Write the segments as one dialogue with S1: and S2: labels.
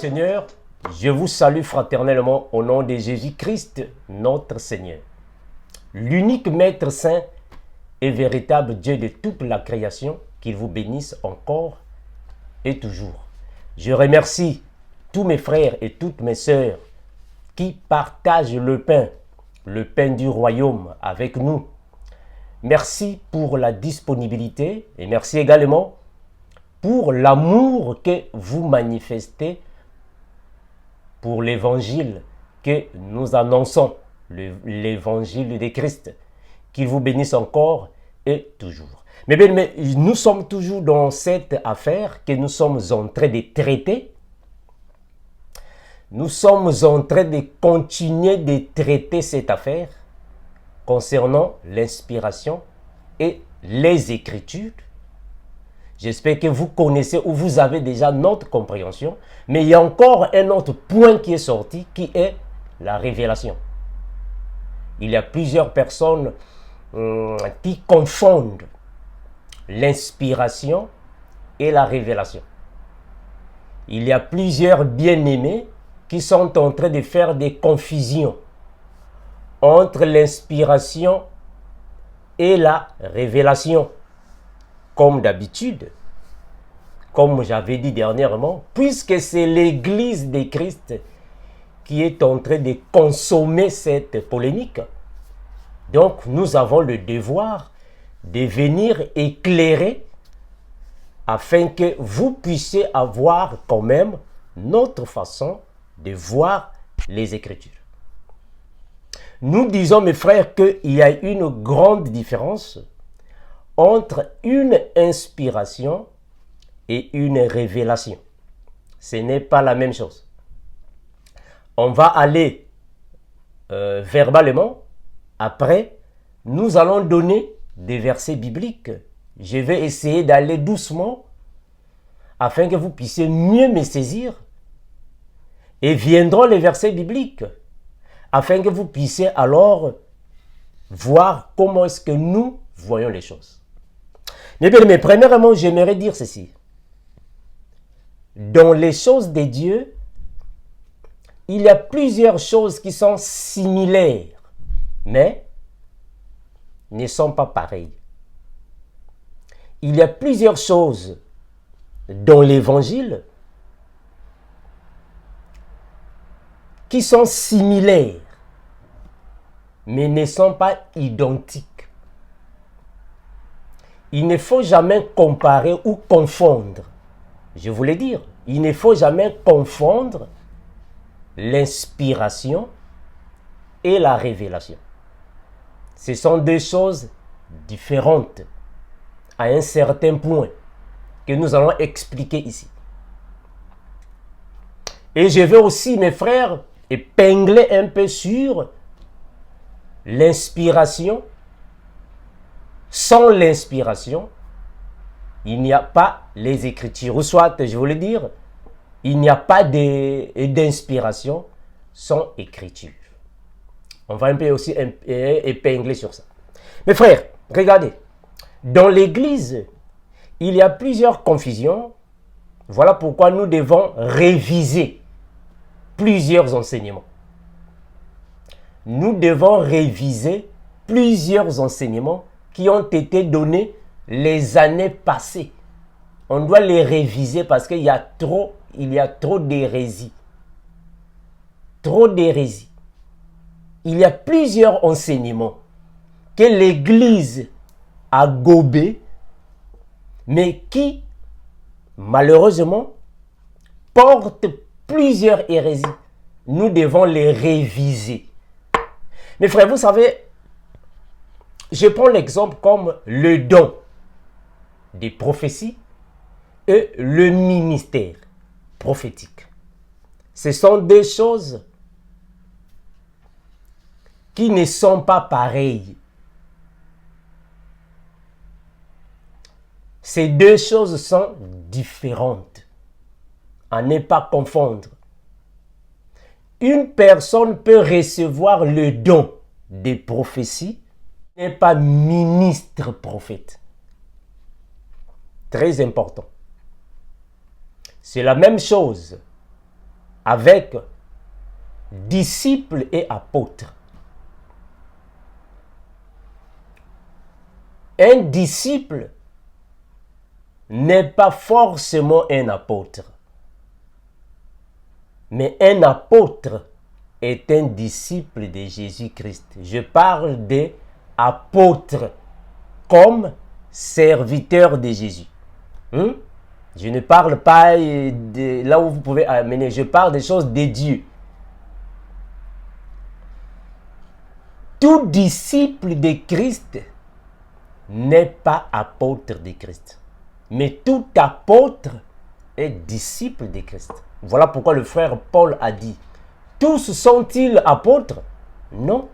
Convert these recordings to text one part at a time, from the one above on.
S1: Seigneur, je vous salue fraternellement au nom de Jésus-Christ, notre Seigneur. L'unique Maître Saint et véritable Dieu de toute la création, qu'il vous bénisse encore et toujours. Je remercie tous mes frères et toutes mes sœurs qui partagent le pain du royaume avec nous. Merci pour la disponibilité et merci également pour l'amour que vous manifestez pour l'évangile que nous annonçons, l'évangile de Christ. Qu'il vous bénisse encore et toujours. Mais bien, nous sommes toujours dans cette affaire que nous sommes en train de traiter. Nous sommes en train de continuer de traiter cette affaire concernant l'inspiration et les Écritures. J'espère que vous connaissez ou vous avez déjà notre compréhension. Mais il y a encore un autre point qui est sorti, qui est la révélation. Il y a plusieurs personnes qui confondent l'inspiration et la révélation. Il y a plusieurs bien-aimés qui sont en train de faire des confusions entre l'inspiration et la révélation. Comme d'habitude, comme j'avais dit dernièrement, puisque c'est l'Église de Christ qui est en train de consommer cette polémique, donc nous avons le devoir de venir éclairer afin que vous puissiez avoir quand même notre façon de voir les Écritures. Nous disons, mes frères, qu'il y a une grande différence entre une inspiration et une révélation. Ce n'est pas la même chose. On va aller verbalement. Après, nous allons donner des versets bibliques. Je vais essayer d'aller doucement afin que vous puissiez mieux me saisir. Et viendront les versets bibliques afin que vous puissiez alors voir comment est-ce que nous voyons les choses. Mais premièrement, j'aimerais dire ceci. Dans les choses de Dieu, il y a plusieurs choses qui sont similaires, mais ne sont pas pareilles. Il y a plusieurs choses dans l'Évangile qui sont similaires, mais ne sont pas identiques. Il ne faut jamais comparer ou confondre. Je voulais dire, il ne faut jamais confondre l'inspiration et la révélation. Ce sont deux choses différentes à un certain point que nous allons expliquer ici. Et je vais aussi, mes frères, épingler un peu sur l'inspiration. Sans l'inspiration, il n'y a pas les Écritures. Ou soit, je voulais dire, il n'y a pas d'inspiration sans Écriture. On va un peu aussi épingler sur ça. Mes frères, regardez. Dans l'Église, il y a plusieurs confusions. Voilà pourquoi nous devons réviser plusieurs enseignements. Nous devons réviser plusieurs enseignements qui ont été donnés les années passées. On doit les réviser parce qu'il y a trop d'hérésie. Trop d'hérésie. Il y a plusieurs enseignements que l'Église a gobés, mais qui, malheureusement, portent plusieurs hérésies. Nous devons les réviser. Mes frères, vous savez, je prends l'exemple comme le don des prophéties et le ministère prophétique. Ce sont deux choses qui ne sont pas pareilles. Ces deux choses sont différentes. À ne pas confondre. Une personne peut recevoir le don des prophéties, n'est pas ministre prophète. Très important. C'est la même chose avec disciples et apôtres. Un disciple n'est pas forcément un apôtre. Mais un apôtre est un disciple de Jésus-Christ. Je parle des apôtres comme serviteurs de Jésus. Je ne parle pas de là où vous pouvez amener. Je parle des choses de Dieu. Tout disciple de Christ n'est pas apôtre de Christ. Mais tout apôtre est disciple de Christ. Voilà pourquoi le frère Paul a dit, tous sont-ils apôtres? Non.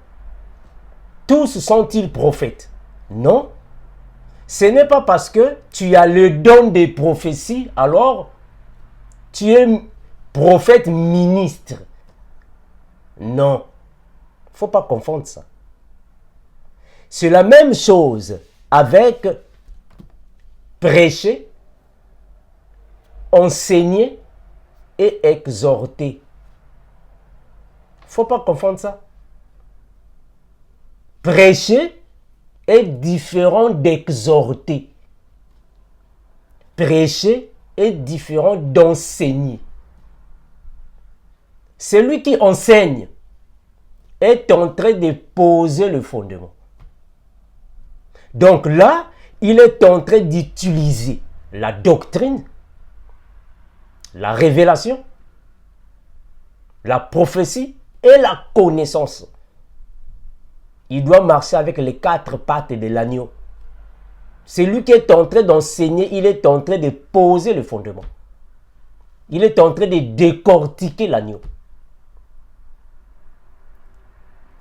S1: Tous sont-ils prophètes? Non. Ce n'est pas parce que tu as le don des prophéties, alors tu es prophète ministre. Non. Il ne faut pas confondre ça. C'est la même chose avec prêcher, enseigner et exhorter. Il ne faut pas confondre ça. Prêcher est différent d'exhorter. Prêcher est différent d'enseigner. Celui qui enseigne est en train de poser le fondement. Donc là, il est en train d'utiliser la doctrine, la révélation, la prophétie et la connaissance. Il doit marcher avec les 4 pattes de l'agneau. C'est lui qui est en train d'enseigner, il est en train de poser le fondement. Il est en train de décortiquer l'agneau.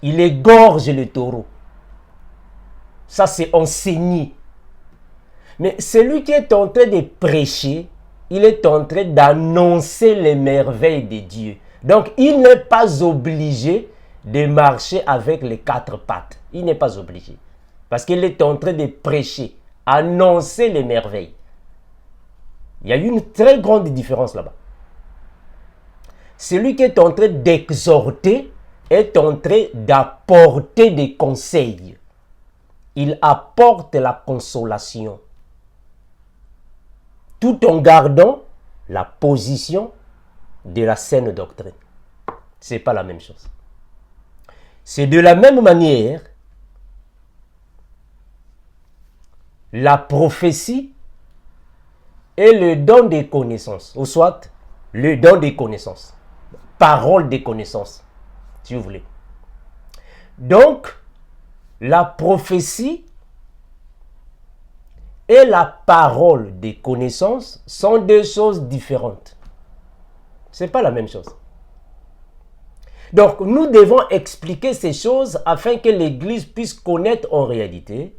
S1: Il égorge le taureau. Ça, c'est enseigner. Mais celui qui est en train de prêcher, il est en train d'annoncer les merveilles de Dieu. Donc, il n'est pas obligé de marcher avec les 4 pattes. Il n'est pas obligé. Parce qu'il est en train de prêcher, annoncer les merveilles. Il y a une très grande différence là-bas. Celui qui est en train d'exhorter est en train d'apporter des conseils. Il apporte la consolation. Tout en gardant la position de la saine doctrine. Ce n'est pas la même chose. C'est de la même manière, la prophétie et le don des connaissances, ou soit le don des connaissances, parole des connaissances, si vous voulez. Donc, la prophétie et la parole des connaissances sont deux choses différentes. Ce n'est pas la même chose. Donc, nous devons expliquer ces choses afin que l'Église puisse connaître en réalité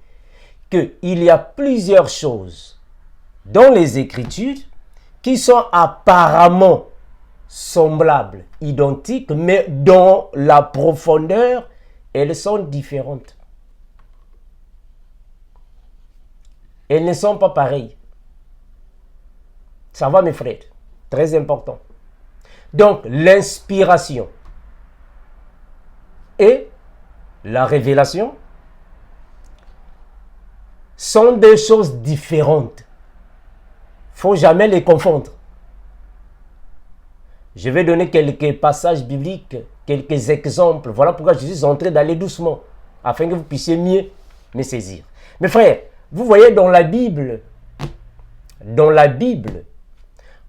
S1: qu'il y a plusieurs choses dans les Écritures qui sont apparemment semblables, identiques, mais dans la profondeur, elles sont différentes. Elles ne sont pas pareilles. Ça va, mes frères? Très important. Donc, l'inspiration et la révélation sont deux choses différentes. Il ne faut jamais les confondre. Je vais donner quelques passages bibliques, quelques exemples. Voilà pourquoi je suis en train d'aller doucement, afin que vous puissiez mieux me saisir. Mes frères, vous voyez dans la Bible,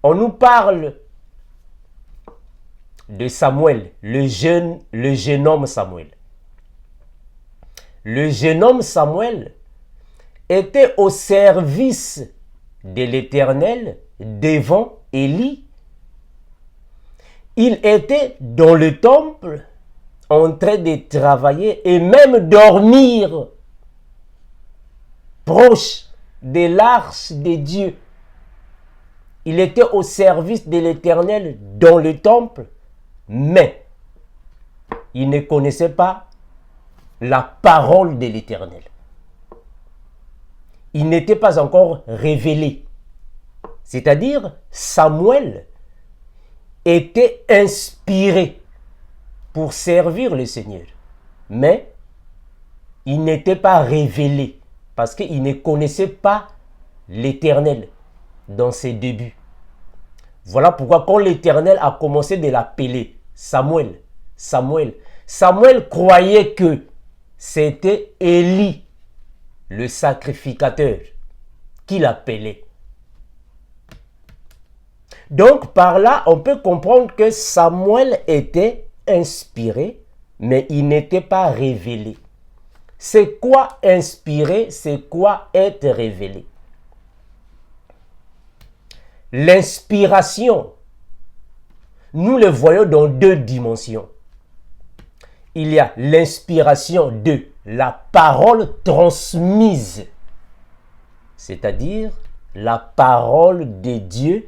S1: on nous parle de Samuel, le jeune homme Samuel. Le jeune homme Samuel était au service de l'Éternel devant Élie. Il était dans le temple en train de travailler et même dormir proche de l'arche de Dieu. Il était au service de l'Éternel dans le temple, mais il ne connaissait pas la parole de l'Éternel. Il n'était pas encore révélé. C'est-à-dire, Samuel, était inspiré pour servir le Seigneur. Mais il n'était pas révélé parce qu'il ne connaissait pas l'Éternel dans ses débuts. Voilà pourquoi quand l'Éternel a commencé de l'appeler Samuel, Samuel croyait que c'était Élie, le sacrificateur, qui l'appelait. Donc par là, on peut comprendre que Samuel était inspiré, mais il n'était pas révélé. C'est quoi inspirer? C'est quoi être révélé? L'inspiration, nous le voyons dans deux dimensions. Il y a l'inspiration de la parole transmise, c'est-à-dire la parole de Dieu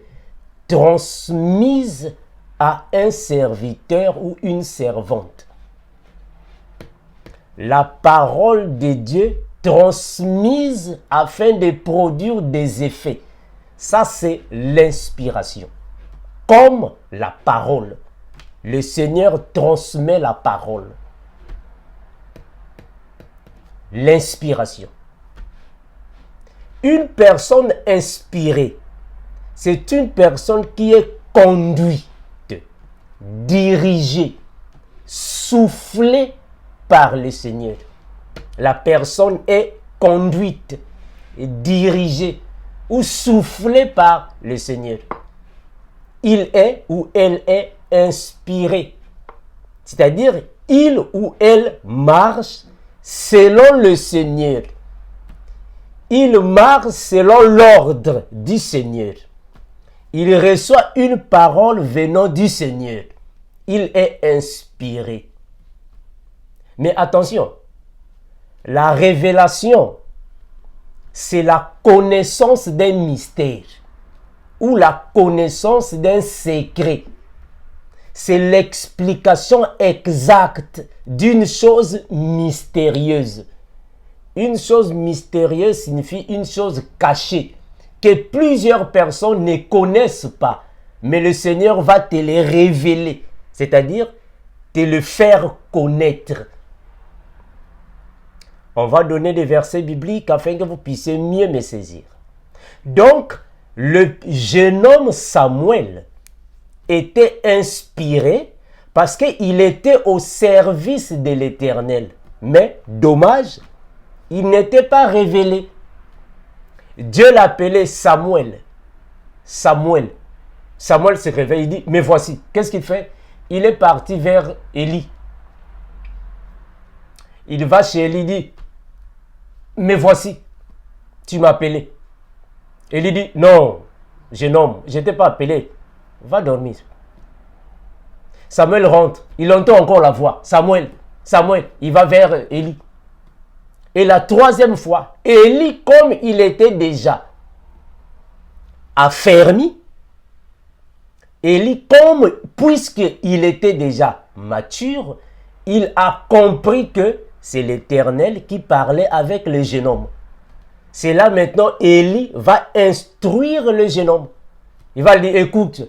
S1: transmise à un serviteur ou une servante. La parole de Dieu transmise afin de produire des effets. Ça, c'est l'inspiration. Comme la parole. Le Seigneur transmet la parole. L'inspiration. Une personne inspirée, c'est une personne qui est conduite, dirigée, soufflée par le Seigneur. La personne est conduite, dirigée ou soufflée par le Seigneur. Il est ou elle est inspiré. C'est-à-dire, il ou elle marche selon le Seigneur. Il marche selon l'ordre du Seigneur. Il reçoit une parole venant du Seigneur. Il est inspiré. Mais attention, la révélation, c'est la connaissance d'un mystère ou la connaissance d'un secret. C'est l'explication exacte d'une chose mystérieuse. Une chose mystérieuse signifie une chose cachée que plusieurs personnes ne connaissent pas. Mais le Seigneur va te les révéler, c'est-à-dire te le faire connaître. On va donner des versets bibliques afin que vous puissiez mieux me saisir. Donc, le jeune homme Samuel était inspiré parce qu'il était au service de l'Éternel. Mais, dommage, il n'était pas révélé. Dieu l'appelait Samuel. Samuel se réveille, il dit, mais voici. Qu'est-ce qu'il fait? Il est parti vers Élie. Il va chez Élie, dit, mais voici, tu m'as appelé. Élie dit, non, jeune homme, je ne t'ai pas appelé. Va dormir. Samuel rentre, il entend encore la voix. Samuel, il va vers Élie. Et la troisième fois, Élie, comme il était déjà affermi, Élie, puisqu'il était déjà mature, il a compris que c'est l'Éternel qui parlait avec le jeune homme. C'est là maintenant, Élie va instruire le jeune homme. Il va lui dire, écoute,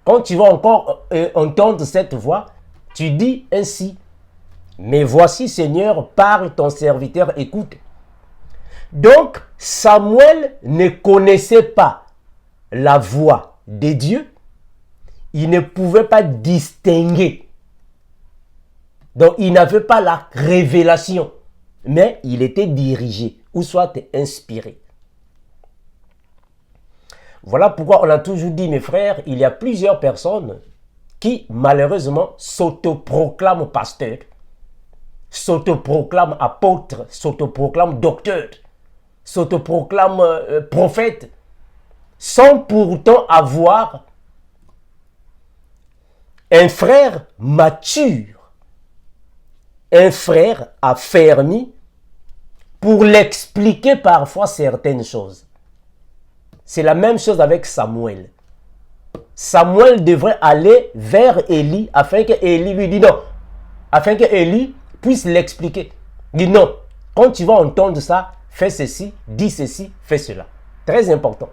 S1: quand tu vas encore entendre cette voix, tu dis ainsi, mais voici Seigneur, parle ton serviteur, écoute. Donc, Samuel ne connaissait pas la voix de Dieu. Il ne pouvait pas distinguer. Donc, il n'avait pas la révélation. Mais il était dirigé, ou soit inspiré. Voilà pourquoi on a toujours dit, mes frères, il y a plusieurs personnes qui, malheureusement, s'autoproclament pasteurs, s'autoproclament apôtres, s'autoproclament docteurs, s'autoproclament prophètes, sans pourtant avoir un frère mature, un frère affermi pour l'expliquer parfois certaines choses. C'est la même chose avec Samuel. Samuel devrait aller vers Élie afin que Élie lui dise non, afin que Élie puisse l'expliquer. Il dit non, quand tu vas entendre ça, fais ceci, dis ceci, fais cela. Très important.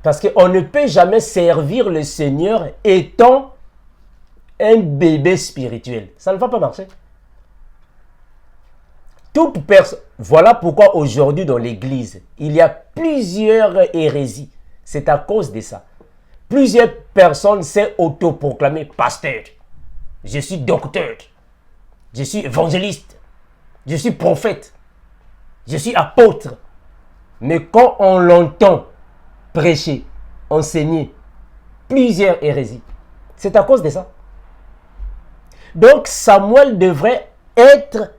S1: Parce qu'on ne peut jamais servir le Seigneur étant un bébé spirituel. Ça ne va pas marcher. Toute personne. Voilà pourquoi aujourd'hui dans l'église, il y a plusieurs hérésies. C'est à cause de ça. Plusieurs personnes s'est autoproclamé pasteur. Je suis docteur. Je suis évangéliste. Je suis prophète. Je suis apôtre. Mais quand on l'entend prêcher, enseigner plusieurs hérésies, c'est à cause de ça. Donc Samuel devrait être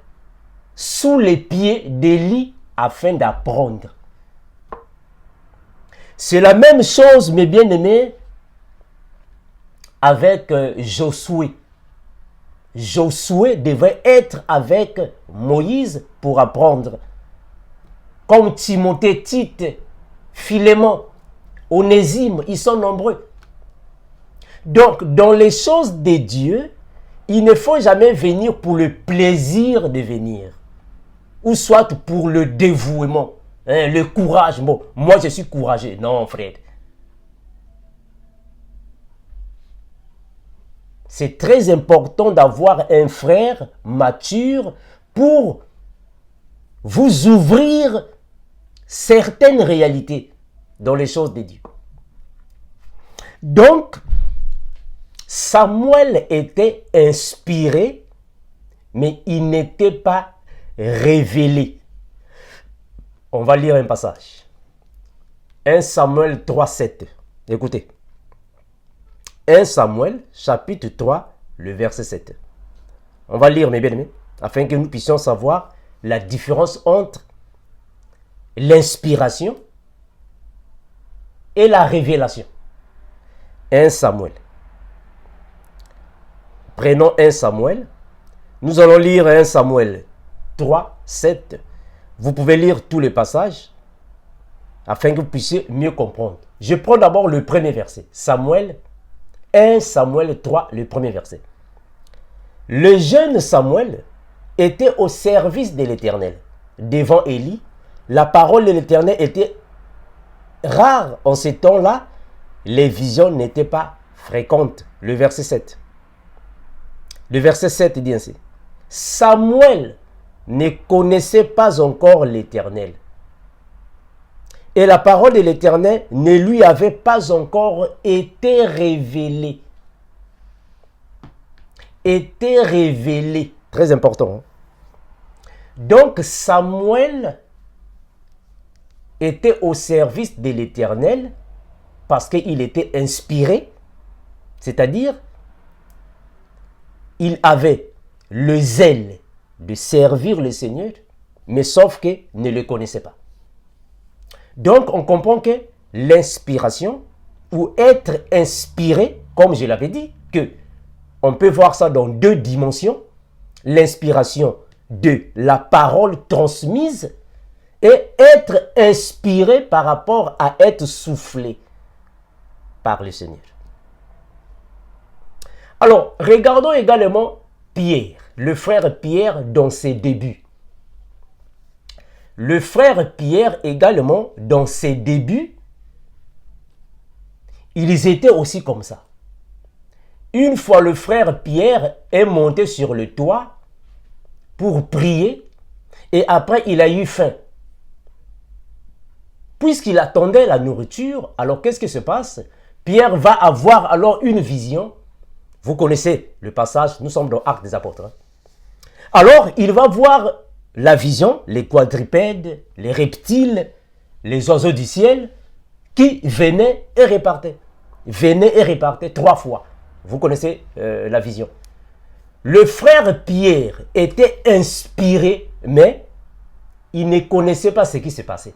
S1: sous les pieds d'Élie afin d'apprendre. C'est la même chose, mes bien-aimés, avec Josué. Josué devait être avec Moïse pour apprendre. Comme Timothée, Tite, Philémon, Onésime, ils sont nombreux. Donc, dans les choses de Dieu, il ne faut jamais venir pour le plaisir de venir. Ou soit pour le dévouement, le courage. Bon, moi je suis courageux. Non, frère. C'est très important d'avoir un frère mature pour vous ouvrir certaines réalités dans les choses de Dieu. Donc, Samuel était inspiré, mais il n'était pas révélé. On va lire un passage. 1 Samuel 3, 7. Écoutez. 1 Samuel, chapitre 3, le verset 7. On va lire, mes bien-aimés, afin que nous puissions savoir la différence entre l'inspiration et la révélation. 1 Samuel. Prenons 1 Samuel. Nous allons lire 1 Samuel 3, 7. Vous pouvez lire tous les passages afin que vous puissiez mieux comprendre. Je prends d'abord le premier verset. 1 Samuel 3, le premier verset. Le jeune Samuel était au service de l'Éternel. Devant Élie, la parole de l'Éternel était rare en ces temps-là. Les visions n'étaient pas fréquentes. Le verset 7. Le verset 7 dit ainsi. Samuel ne connaissait pas encore l'Éternel. Et la parole de l'Éternel ne lui avait pas encore été révélée. Été révélée. Très important. Hein? Donc Samuel était au service de l'Éternel parce qu'il était inspiré. C'est-à-dire, il avait le zèle de servir le Seigneur, mais sauf qu'il ne le connaissait pas. Donc, on comprend que l'inspiration, ou être inspiré, comme je l'avais dit, que on peut voir ça dans deux dimensions. L'inspiration de la parole transmise et être inspiré par rapport à être soufflé par le Seigneur. Alors, regardons également Pierre, le frère Pierre dans ses débuts. Le frère Pierre également, dans ses débuts, ils étaient aussi comme ça. Une fois le frère Pierre est monté sur le toit pour prier et après il a eu faim. Puisqu'il attendait la nourriture, alors qu'est-ce qui se passe? Pierre va avoir alors une vision. Vous connaissez le passage, nous sommes dans Actes des Apôtres. Alors il va voir la vision, les quadrupèdes, les reptiles, les oiseaux du ciel qui venaient et repartaient. Venaient et repartaient 3 fois. Vous connaissez la vision. Le frère Pierre était inspiré, mais il ne connaissait pas ce qui s'est passé.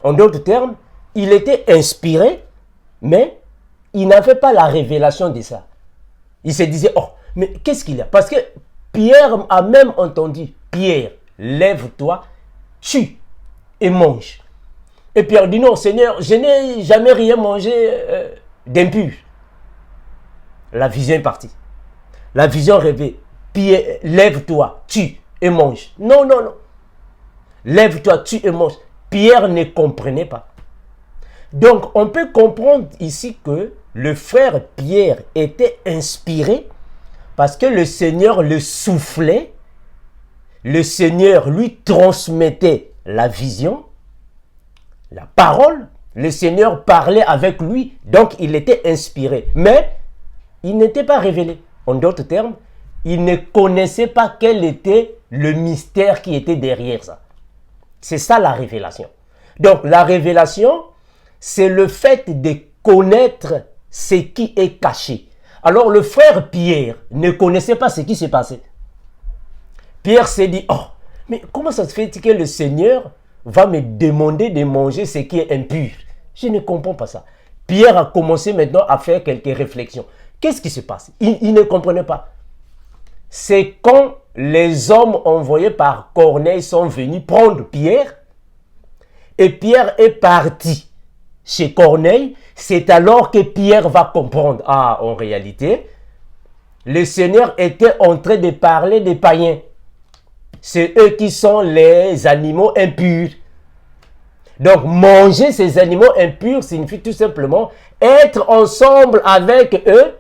S1: En d'autres termes, il était inspiré, mais il n'avait pas la révélation de ça. Il se disait, oh, mais qu'est-ce qu'il y a? Parce que Pierre a même entendu, Pierre, lève-toi, tue et mange. Et Pierre dit, non, Seigneur, je n'ai jamais rien mangé d'impur. La vision est partie. La vision rêvée, Pierre, lève-toi, tue et mange. Non, non, non. Lève-toi, tue et mange. Pierre ne comprenait pas. Donc, on peut comprendre ici que le frère Pierre était inspiré parce que le Seigneur le soufflait, le Seigneur lui transmettait la vision, la parole, le Seigneur parlait avec lui, donc il était inspiré. Mais il n'était pas révélé. En d'autres termes, il ne connaissait pas quel était le mystère qui était derrière ça. C'est ça la révélation. Donc la révélation, c'est le fait de connaître ce qui est caché. Alors le frère Pierre ne connaissait pas ce qui s'est passé. Pierre s'est dit, oh, mais comment ça se fait que le Seigneur va me demander de manger ce qui est impur? Je ne comprends pas ça. Pierre a commencé maintenant à faire quelques réflexions. Qu'est-ce qui se passe? Il ne comprenait pas. C'est quand les hommes envoyés par Corneille sont venus prendre Pierre, et Pierre est parti chez Corneille, c'est alors que Pierre va comprendre. Ah, en réalité, le Seigneur était en train de parler des païens. C'est eux qui sont les animaux impurs. Donc, manger ces animaux impurs signifie tout simplement être ensemble avec eux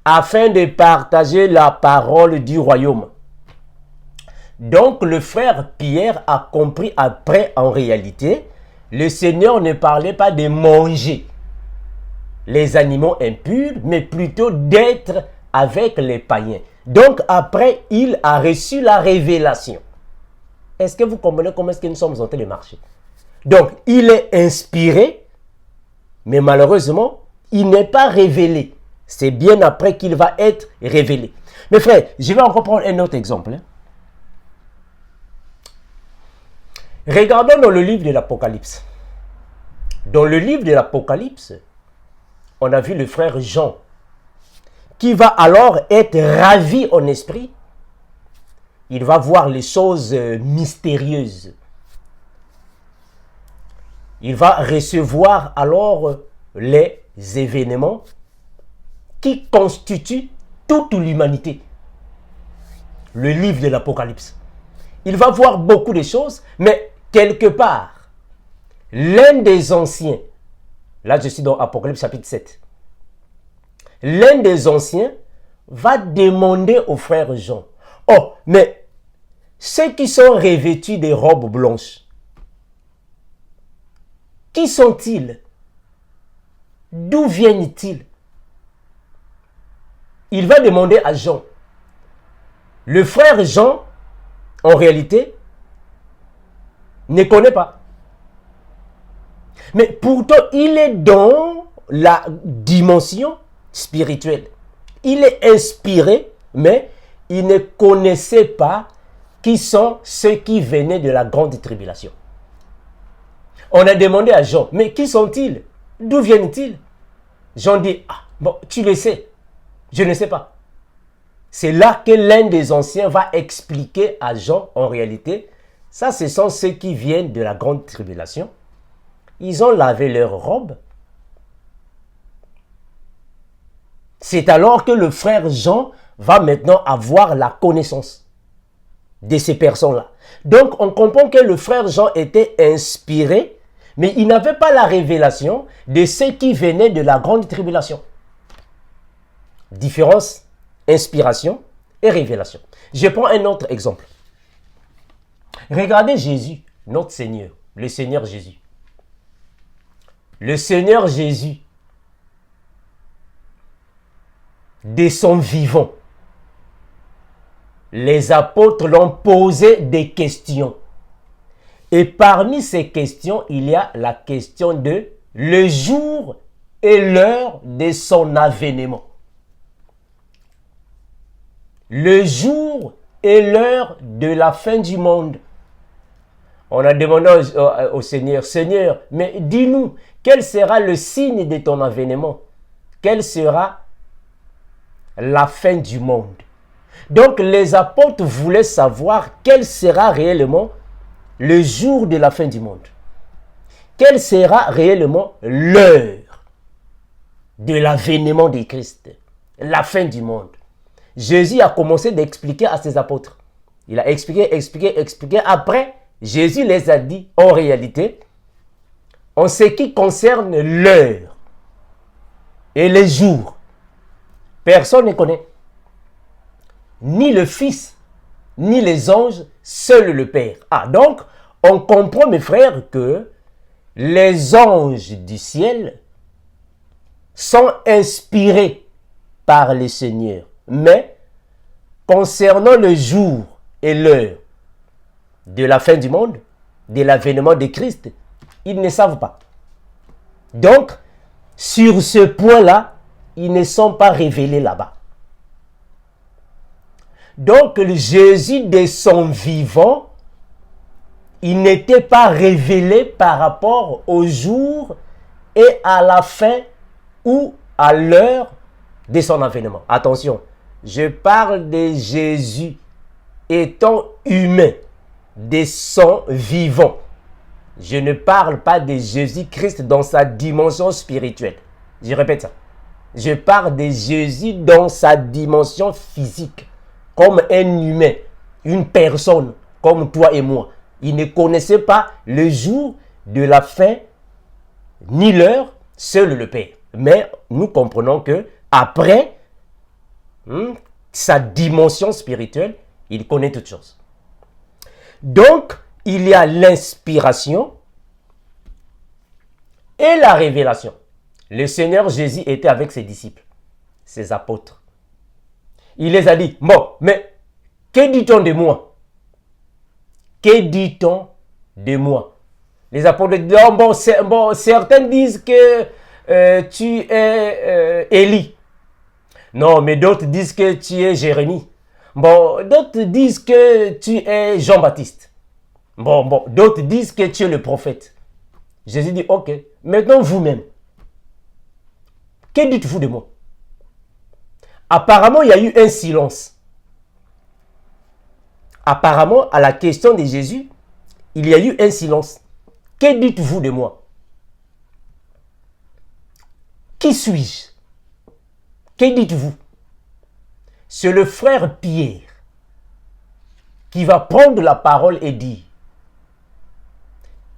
S1: afin de partager la parole du royaume. Donc, le frère Pierre a compris après, en réalité, le Seigneur ne parlait pas de manger les animaux impurs, mais plutôt d'être avec les païens. Donc, après, il a reçu la révélation. Est-ce que vous comprenez comment est-ce que nous sommes en train de marcher? Donc, il est inspiré, mais malheureusement, il n'est pas révélé. C'est bien après qu'il va être révélé. Mes frères, je vais encore prendre un autre exemple. Regardons dans le livre de l'Apocalypse. Dans le livre de l'Apocalypse, on a vu le frère Jean, qui va alors être ravi en esprit. Il va voir les choses mystérieuses. Il va recevoir alors les événements qui constituent toute l'humanité. Le livre de l'Apocalypse. Il va voir beaucoup de choses, mais quelque part, l'un des anciens, là je suis dans Apocalypse chapitre 7, l'un des anciens va demander au frère Jean, oh, mais ceux qui sont revêtus des robes blanches, qui sont-ils? D'où viennent-ils? Il va demander à Jean. Le frère Jean, en réalité, ne connaît pas. Mais pourtant, il est dans la dimension spirituelle. Il est inspiré, mais il ne connaissait pas qui sont ceux qui venaient de la grande tribulation. On a demandé à Jean, mais qui sont-ils? D'où viennent-ils? Jean dit, ah, bon, tu le sais. Je ne sais pas. C'est là que l'un des anciens va expliquer à Jean, en réalité, ça, ce sont ceux qui viennent de la grande tribulation. Ils ont lavé leurs robes. C'est alors que le frère Jean va maintenant avoir la connaissance de ces personnes-là. Donc, on comprend que le frère Jean était inspiré, mais il n'avait pas la révélation de ceux qui venaient de la grande tribulation. Différence, inspiration et révélation. Je prends un autre exemple. Regardez Jésus, notre Seigneur, le Seigneur Jésus. Le Seigneur Jésus, de son vivant, les apôtres l'ont posé des questions. Et parmi ces questions, il y a la question de le jour et l'heure de son avènement. Le jour et l'heure de la fin du monde. On a demandé au Seigneur, Seigneur, mais dis-nous, quel sera le signe de ton avènement? Quelle sera la fin du monde? Donc les apôtres voulaient savoir quel sera réellement le jour de la fin du monde. Quelle sera réellement l'heure de l'avènement de Christ, la fin du monde? Jésus a commencé d'expliquer à ses apôtres. Il a expliqué. Après, Jésus les a dit, en réalité, en ce qui concerne l'heure et les jours, personne ne connaît. Ni le Fils, ni les anges, seul le Père. Ah, donc, on comprend, mes frères, que les anges du ciel sont inspirés par le Seigneur. Mais, concernant le jour et l'heure de la fin du monde, de l'avènement de Christ, ils ne savent pas. Donc, sur ce point-là, ils ne sont pas révélés là-bas. Donc, le Jésus de son vivant, il n'était pas révélé par rapport au jour et à la fin ou à l'heure de son avènement. Attention, je parle de Jésus étant humain, de son vivant. Je ne parle pas de Jésus-Christ dans sa dimension spirituelle. Je répète ça. Je parle de Jésus dans sa dimension physique, comme un humain, une personne, comme toi et moi. Il ne connaissait pas le jour de la fin, ni l'heure, seul le Père. Mais nous comprenons que après sa dimension spirituelle, il connaît toutes choses. Donc, il y a l'inspiration et la révélation. Le Seigneur Jésus était avec ses disciples, ses apôtres. Il les a dit, bon, mais que dit-on de moi? Que dit-on de moi? Les apôtres disent, bon, certains disent que tu es Élie. Non, mais d'autres disent que tu es Jérémie. Bon, d'autres disent que tu es Jean-Baptiste. Bon, d'autres disent que tu es le prophète. Jésus dit, ok, maintenant vous-même, que dites-vous de moi? Apparemment, il y a eu un silence. Apparemment, à la question de Jésus, il y a eu un silence. Que dites-vous de moi? Qui suis-je? Que dites-vous? C'est le frère Pierre qui va prendre la parole et dire,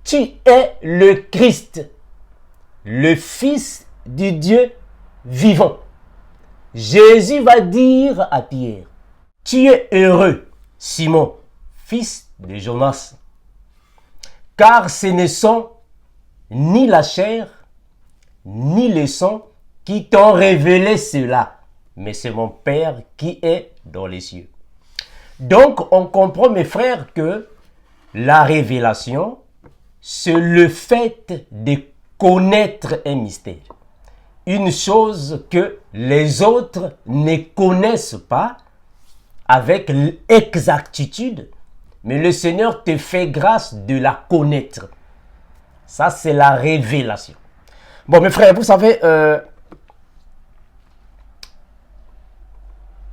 S1: tu es le Christ, le Fils du Dieu vivant. Jésus va dire à Pierre, tu es heureux, Simon, fils de Jonas, car ce ne sont ni la chair, ni le sang qui t'ont révélé cela, mais c'est mon Père qui est dans les cieux. Donc, on comprend, mes frères, que la révélation, c'est le fait de connaître un mystère. Une chose que les autres ne connaissent pas avec exactitude, mais le Seigneur te fait grâce de la connaître. Ça, c'est la révélation. Bon, mes frères, vous savez,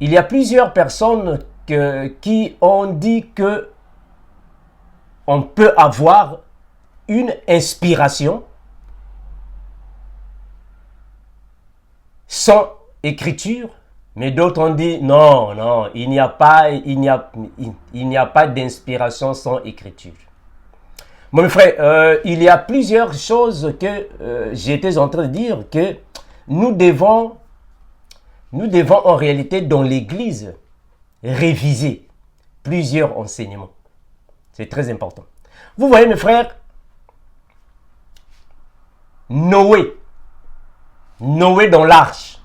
S1: il y a plusieurs personnes qui ont dit que on peut avoir une inspiration sans écriture, mais d'autres ont dit non, il n'y a pas d'inspiration sans écriture. Mon frère, il y a plusieurs choses que j'étais en train de dire que nous devons en réalité dans l'Église réviser plusieurs enseignements. C'est très important. Vous voyez, mes frères, Noé dans l'arche,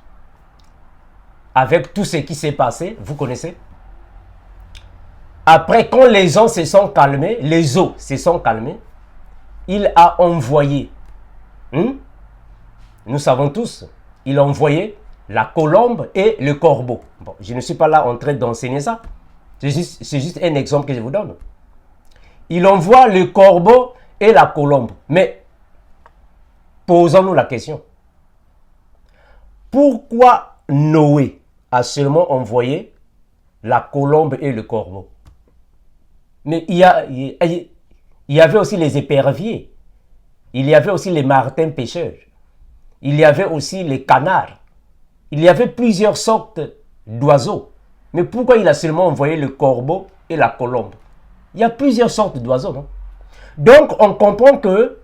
S1: avec tout ce qui s'est passé, vous connaissez. Après, quand les eaux se sont calmées, il a envoyé, nous savons tous, il a envoyé la colombe et le corbeau. Bon, je ne suis pas là en train d'enseigner ça. C'est juste un exemple que je vous donne. Il envoie le corbeau et la colombe. Mais, posons-nous la question. Pourquoi Noé a seulement envoyé la colombe et le corbeau? Mais il y avait aussi les éperviers. Il y avait aussi les martins pêcheurs. Il y avait aussi les canards. Il y avait plusieurs sortes d'oiseaux. Mais pourquoi il a seulement envoyé le corbeau et la colombe? Il y a plusieurs sortes d'oiseaux, non? Donc, on comprend que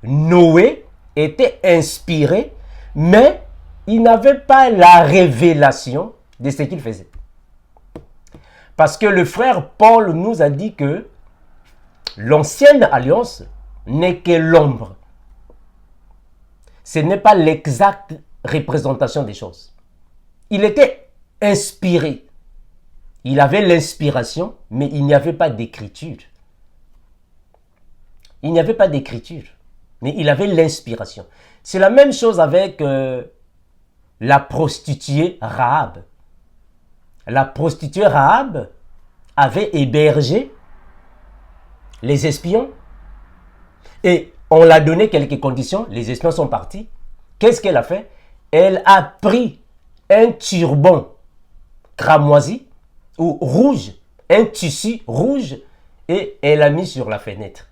S1: Noé était inspiré, mais il n'avait pas la révélation de ce qu'il faisait. Parce que le frère Paul nous a dit que l'ancienne alliance n'est que l'ombre. Ce n'est pas l'exacte représentation des choses. Il était inspiré. Il avait l'inspiration, mais il n'y avait pas d'écriture. Il n'y avait pas d'écriture, mais il avait l'inspiration. C'est la même chose avec la prostituée Rahab. La prostituée Rahab avait hébergé les espions et on l'a donné quelques conditions. Les espions sont partis. Qu'est-ce qu'elle a fait? Elle a pris un turban cramoisi ou rouge, un tissu rouge, et elle l'a mis sur la fenêtre.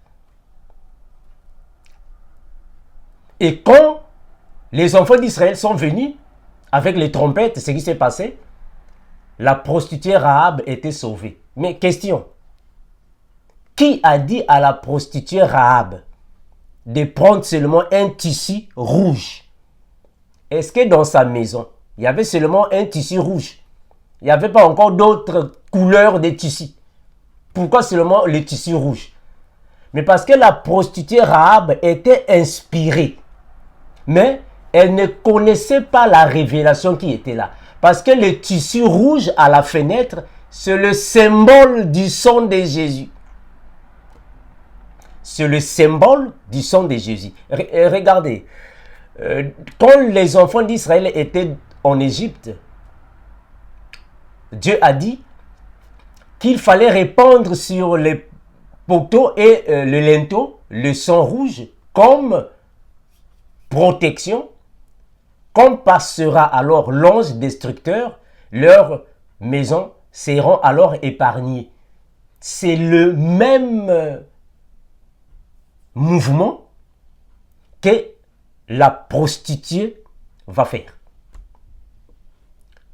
S1: Et quand les enfants d'Israël sont venus avec les trompettes, ce qui s'est passé, la prostituée Rahab était sauvée. Mais question, qui a dit à la prostituée Rahab de prendre seulement un tissu rouge? Est-ce que dans sa maison, il y avait seulement un tissu rouge? Il n'y avait pas encore d'autres couleurs de tissus. Pourquoi seulement le tissu rouge? Mais parce que la prostituée Rahab était inspirée. Mais elle ne connaissait pas la révélation qui était là. Parce que le tissu rouge à la fenêtre, c'est le symbole du sang de Jésus. C'est le symbole du sang de Jésus. Regardez, quand les enfants d'Israël étaient en Égypte, Dieu a dit qu'il fallait répandre sur les poteaux et le linteau le sang rouge comme protection. Quand passera alors l'ange destructeur, leurs maisons seront alors épargnées. C'est le même mouvement que la prostituée va faire.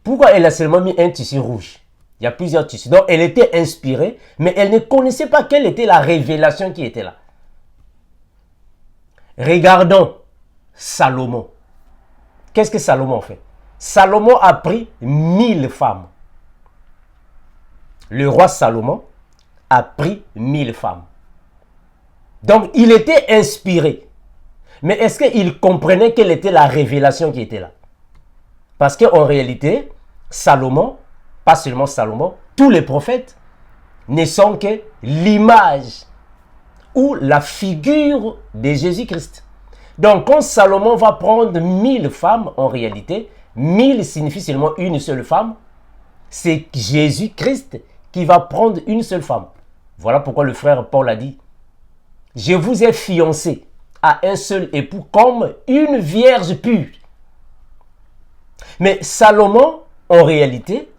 S1: Pourquoi elle a seulement mis un tissu rouge? Il y a plusieurs tissus. Donc elle était inspirée, mais elle ne connaissait pas quelle était la révélation qui était là. Regardons Salomon. Qu'est-ce que Salomon fait? Salomon a pris 1000 femmes. Le roi Salomon a pris 1000 femmes. Donc il était inspiré. Mais est-ce qu'il comprenait quelle était la révélation qui était là? Parce qu'en réalité, Salomon, pas seulement Salomon, tous les prophètes ne sont que l'image ou la figure de Jésus-Christ. Donc quand Salomon va prendre 1000 femmes, en réalité, 1000 signifie seulement une seule femme. C'est Jésus-Christ qui va prendre une seule femme. Voilà pourquoi le frère Paul a dit, « Je vous ai fiancé à un seul époux comme une vierge pure. » Mais Salomon, en réalité,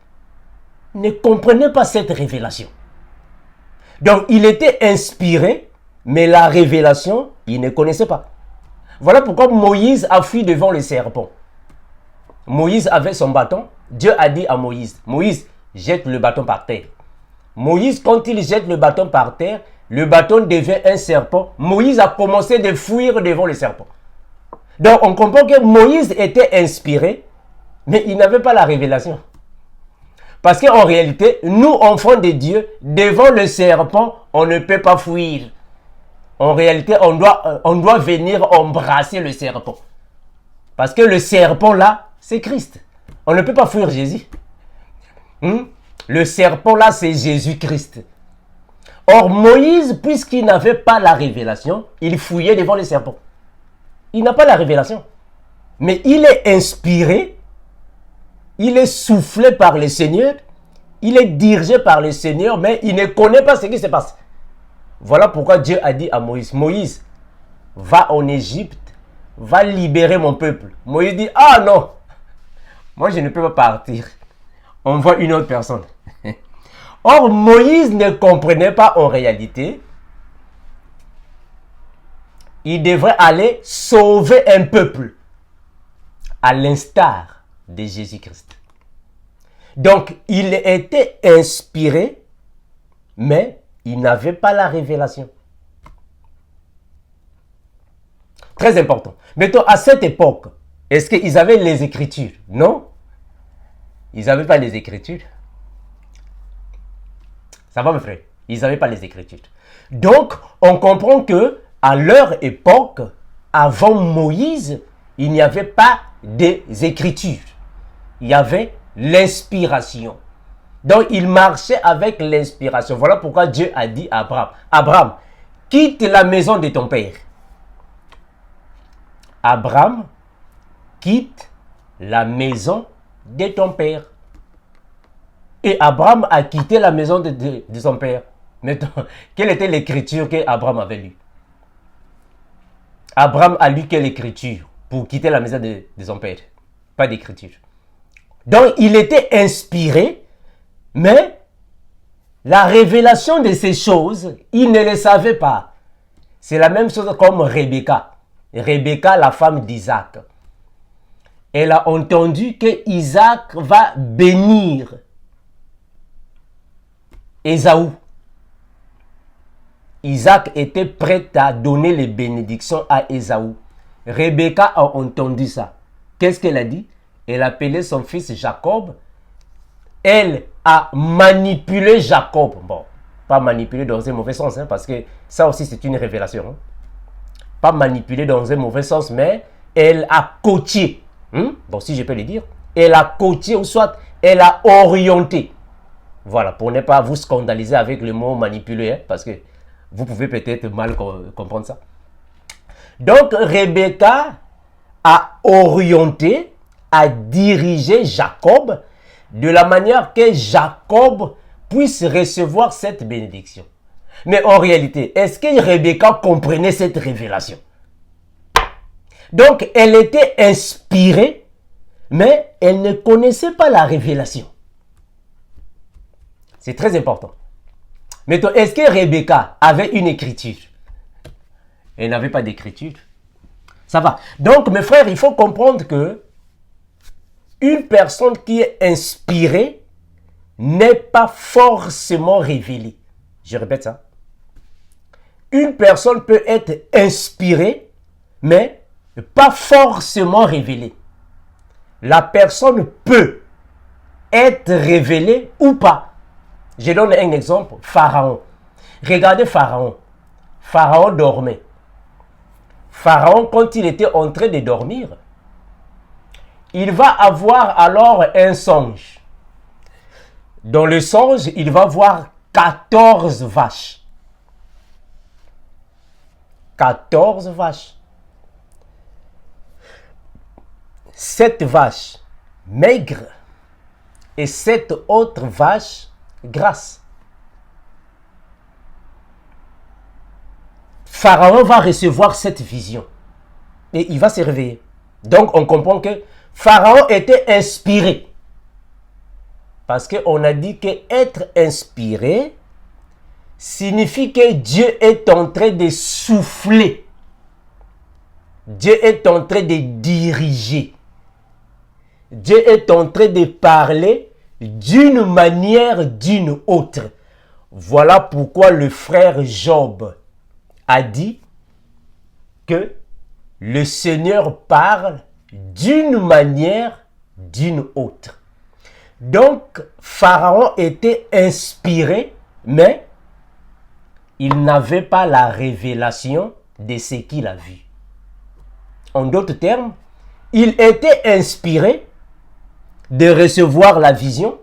S1: ne comprenait pas cette révélation. Donc, il était inspiré, mais la révélation, il ne connaissait pas. Voilà pourquoi Moïse a fui devant le serpent. Moïse avait son bâton. Dieu a dit à Moïse, « Moïse, jette le bâton par terre. » Moïse, quand il jette le bâton par terre, le bâton devient un serpent. Moïse a commencé de fuir devant le serpent. Donc, on comprend que Moïse était inspiré, mais il n'avait pas la révélation. Parce qu'en réalité, nous, enfants de Dieu, devant le serpent, on ne peut pas fuir. En réalité, on doit venir embrasser le serpent. Parce que le serpent là, c'est Christ. On ne peut pas fuir Jésus. Le serpent là, c'est Jésus-Christ. Or, Moïse, puisqu'il n'avait pas la révélation, il fouillait devant le serpent. Il n'a pas la révélation. Mais il est inspiré, il est soufflé par le Seigneur, il est dirigé par le Seigneur, mais il ne connaît pas ce qui se passe. Voilà pourquoi Dieu a dit à Moïse, « Moïse, va en Égypte, va libérer mon peuple. » Moïse dit, « Ah non, moi je ne peux pas partir. On voit une autre personne. » Or, Moïse ne comprenait pas en réalité. Il devrait aller sauver un peuple, à l'instar de Jésus-Christ. Donc, il était inspiré, mais il n'avait pas la révélation. Très important. Mettons, à cette époque, est-ce qu'ils avaient les Écritures? Non. Ils n'avaient pas les Écritures. Ça va, mes frères? Ils n'avaient pas les Écritures. Donc, on comprend que à leur époque, avant Moïse, il n'y avait pas des Écritures. Il y avait l'inspiration. Donc, il marchait avec l'inspiration. Voilà pourquoi Dieu a dit à Abraham, Abraham, quitte la maison de ton père. Abraham, quitte la maison de ton père. Et Abraham a quitté la maison de son père. Maintenant, quelle était l'écriture qu'Abraham avait lue? Abraham a lu quelle écriture pour quitter la maison de son père? Pas d'écriture. Donc, il était inspiré, mais la révélation de ces choses, il ne les savait pas. C'est la même chose comme Rebecca. Rebecca, la femme d'Isaac. Elle a entendu que Isaac va bénir Ésaü. Isaac était prêt à donner les bénédictions à Ésaü. Rebecca a entendu ça. Qu'est-ce qu'elle a dit? Elle a appelé son fils Jacob. Elle a manipulé Jacob. Bon, pas manipulé dans un mauvais sens, hein, parce que ça aussi c'est une révélation. Hein. Pas manipulé dans un mauvais sens, mais elle a coaché. Bon, si je peux le dire. Elle a coaché, ou soit elle a orienté. Voilà, pour ne pas vous scandaliser avec le mot manipuler, hein, parce que vous pouvez peut-être mal comprendre ça. Donc, Rebecca a orienté, a dirigé Jacob de la manière que Jacob puisse recevoir cette bénédiction. Mais en réalité, est-ce que Rebecca comprenait cette révélation? Donc, elle était inspirée, mais elle ne connaissait pas la révélation. C'est très important. Maintenant, est-ce que Rebecca avait une écriture? Elle n'avait pas d'écriture. Ça va. Donc, mes frères, il faut comprendre que une personne qui est inspirée n'est pas forcément révélée. Je répète ça. Une personne peut être inspirée, mais pas forcément révélée. La personne peut être révélée ou pas. Je donne un exemple, Pharaon. Regardez Pharaon. Pharaon dormait. Pharaon, quand il était en train de dormir, il va avoir alors un songe. Dans le songe, il va voir 14 vaches. 14 vaches. 7 vaches maigres et 7 autres vaches grasses. Pharaon va recevoir cette vision et il va se réveiller. Donc on comprend que Pharaon était inspiré. Parce qu'on a dit que être inspiré signifie que Dieu est en train de souffler. Dieu est en train de diriger. Dieu est en train de parler d'une manière, d'une autre. Voilà pourquoi le frère Job a dit que le Seigneur parle d'une manière, d'une autre. Donc, Pharaon était inspiré, mais il n'avait pas la révélation de ce qu'il a vu. En d'autres termes, il était inspiré de recevoir la vision,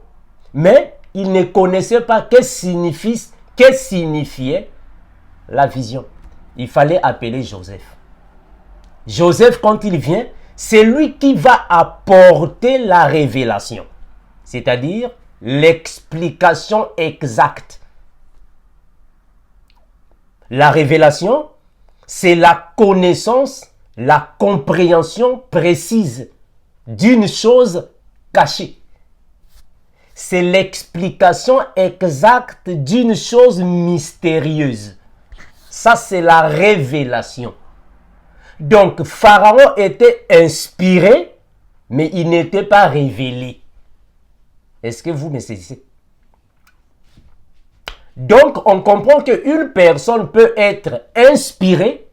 S1: mais il ne connaissait pas que signifiait la vision. Il fallait appeler Joseph. Joseph, quand il vient, c'est lui qui va apporter la révélation, c'est-à-dire l'explication exacte. La révélation, c'est la connaissance, la compréhension précise d'une chose cachée. C'est l'explication exacte d'une chose mystérieuse. Ça, c'est la révélation. Donc, Pharaon était inspiré, mais il n'était pas révélé. Est-ce que vous me saisissez? Donc, on comprend qu'une personne peut être inspirée,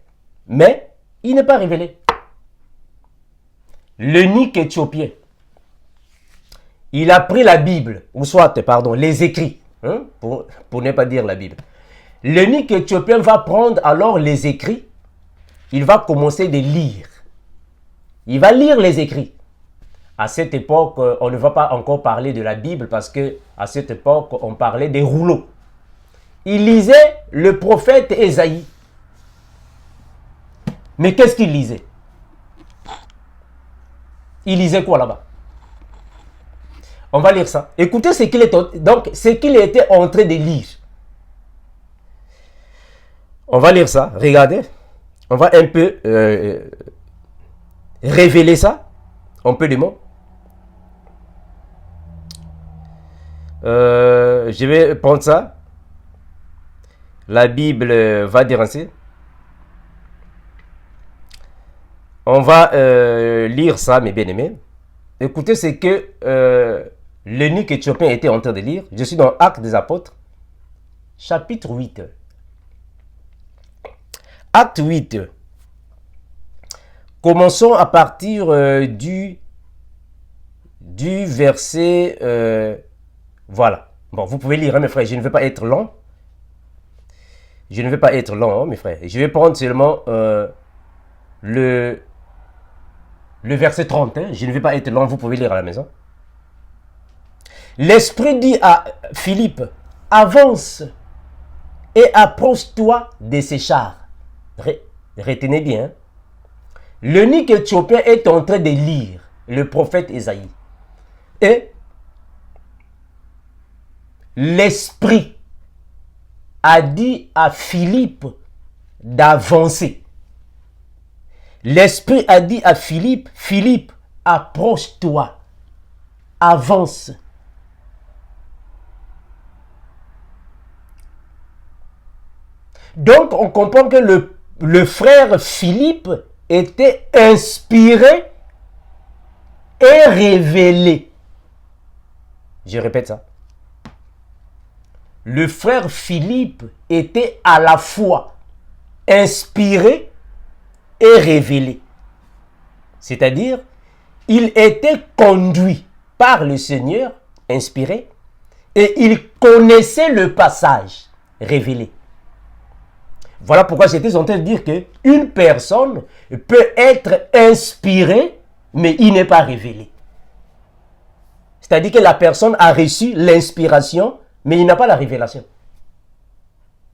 S1: mais Il n'est pas révélé. L'eunuque éthiopien, il a pris la Bible, ou soit, pardon, les écrits, hein, pour ne pas dire la Bible. L'eunuque éthiopien va prendre alors les écrits, il va commencer de lire. Il va lire les écrits. À cette époque, on ne va pas encore parler de la Bible parce que à cette époque, on parlait des rouleaux. Il lisait le prophète Ésaïe. Mais qu'est-ce qu'il lisait? Il lisait quoi là-bas? On va lire ça. Écoutez ce qu'il était en train de lire. On va lire ça. Regardez. On va un peu révéler ça. Un peu de mots. Je vais prendre ça. La Bible va dire ainsi. On va lire ça, mes bien-aimés. Écoutez ce que l'eunuque éthiopien était en train de lire. Je suis dans Actes des Apôtres, chapitre 8. Acte 8. Commençons à partir du verset... voilà. Bon, vous pouvez lire, hein, mes frères. Je ne vais pas être long. Je ne vais pas être long, hein, mes frères. Je vais prendre seulement le verset 30. Hein. Je ne vais pas être long. Vous pouvez lire à la maison. L'Esprit dit à Philippe, avance et approche-toi de ces chars. Retenez bien. Hein. L'eunuque éthiopien est en train de lire le prophète Ésaïe. Et l'Esprit a dit à Philippe d'avancer. L'Esprit a dit à Philippe, Philippe, approche-toi, avance. Donc, on comprend que le frère Philippe était inspiré et révélé. Je répète ça. Le frère Philippe était à la fois inspiré et révélé. C'est-à-dire, il était conduit par le Seigneur, inspiré, et il connaissait le passage révélé. Voilà pourquoi j'étais en train de dire qu'une personne peut être inspirée, mais il n'est pas révélé. C'est-à-dire que la personne a reçu l'inspiration, mais il n'a pas la révélation.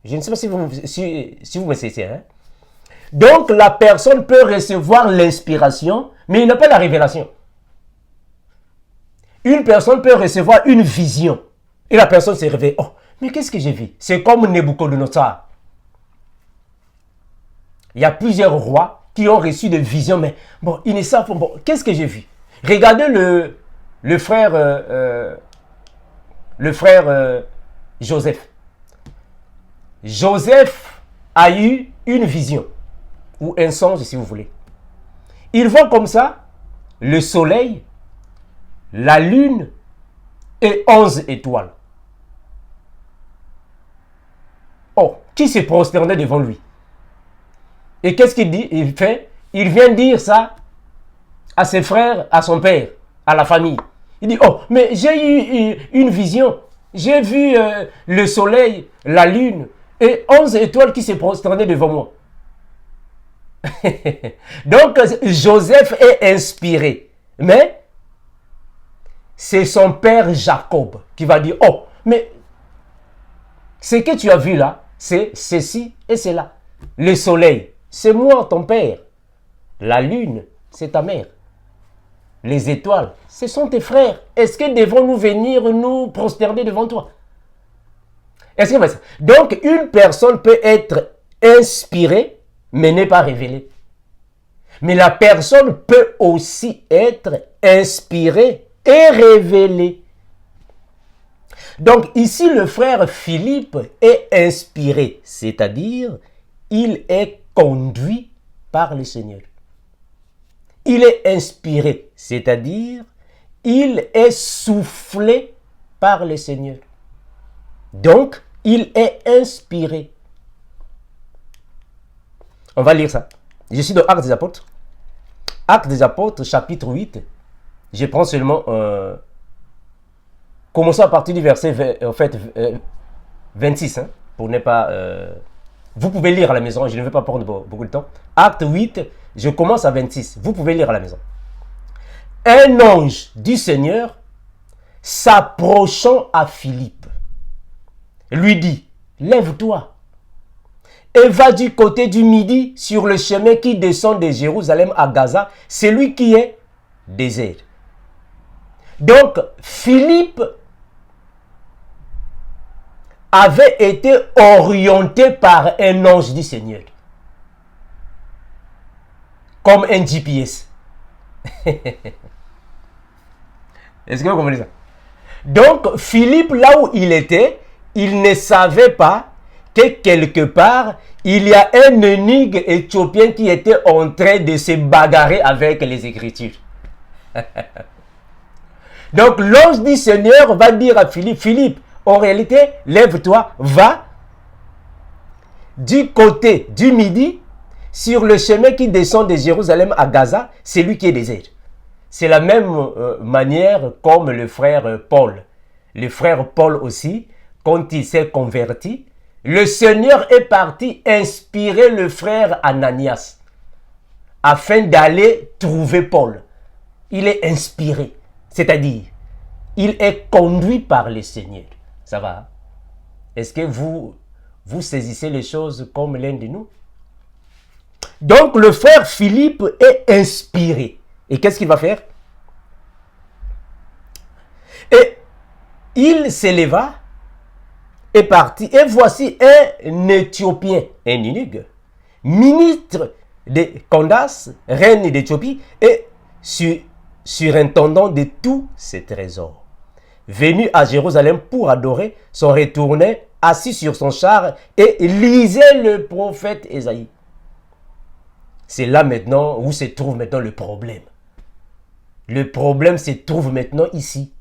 S1: Je ne sais pas si vous me saisissez. Hein? Donc, la personne peut recevoir l'inspiration, mais il n'a pas la révélation. Une personne peut recevoir une vision, et la personne se réveille. Oh, mais qu'est-ce que j'ai vu? C'est comme Nebuchadnezzar. Il y a plusieurs rois qui ont reçu des visions, mais bon, ils ne savent pas. Bon, qu'est-ce que j'ai vu? Regardez le frère Joseph. Joseph a eu une vision, ou un songe si vous voulez. Il voit comme ça le soleil, la lune et 11 étoiles. Oh, qui se prosternait devant lui? Et qu'est-ce qu'il dit? Il vient dire ça à ses frères, à son père, à la famille. Il dit, oh, mais j'ai eu une vision. J'ai vu le soleil, la lune et 11 étoiles qui se prosternaient devant moi. Donc, Joseph est inspiré. Mais, c'est son père Jacob qui va dire, oh, mais ce que tu as vu là, c'est ceci et cela. Le soleil, c'est moi, ton père. La lune, c'est ta mère. Les étoiles, ce sont tes frères. Est-ce que devons-nous venir nous prosterner devant toi? Est-ce que donc, une personne peut être inspirée, mais n'est pas révélée. Mais la personne peut aussi être inspirée et révélée. Donc, ici, le frère Philippe est inspiré, c'est-à-dire, il est conduit par le Seigneur. Il est inspiré, c'est-à-dire, il est soufflé par le Seigneur. Donc, il est inspiré. On va lire ça. Je suis dans Actes des Apôtres. Actes des Apôtres, chapitre 8. Je prends seulement... commençons à partir du verset 26, hein, pour ne pas... vous pouvez lire à la maison, je ne vais pas prendre beaucoup de temps. Acte 8, je commence à 26. Vous pouvez lire à la maison. Un ange du Seigneur, s'approchant à Philippe, lui dit, lève-toi et va du côté du midi sur le chemin qui descend de Jérusalem à Gaza, celui qui est désert. Donc, Philippe avait été orienté par un ange du Seigneur. Comme un GPS. Est-ce que vous comprenez ça? Donc, Philippe, là où il était, il ne savait pas que quelque part, il y a un eunuque éthiopien qui était en train de se bagarrer avec les Écritures. Donc, l'ange du Seigneur va dire à Philippe, Philippe, en réalité, lève-toi, va du côté du midi sur le chemin qui descend de Jérusalem à Gaza, c'est lui qui est désert. C'est la même manière comme le frère Paul. Le frère Paul aussi, quand il s'est converti, le Seigneur est parti inspirer le frère Ananias afin d'aller trouver Paul. Il est inspiré, c'est-à-dire, il est conduit par le Seigneur. Ça va? Est-ce que vous saisissez les choses comme l'un de nous? Donc, le frère Philippe est inspiré. Et qu'est-ce qu'il va faire? Et il s'éleva et partit. Et voici un Éthiopien, un eunuque, ministre de Candace, reine d'Éthiopie, et surintendant de tous ses trésors. Venu à Jérusalem pour adorer, sont retournés assis sur son char et lisait le prophète Ésaïe. C'est là maintenant où se trouve maintenant le problème. Le problème se trouve maintenant ici.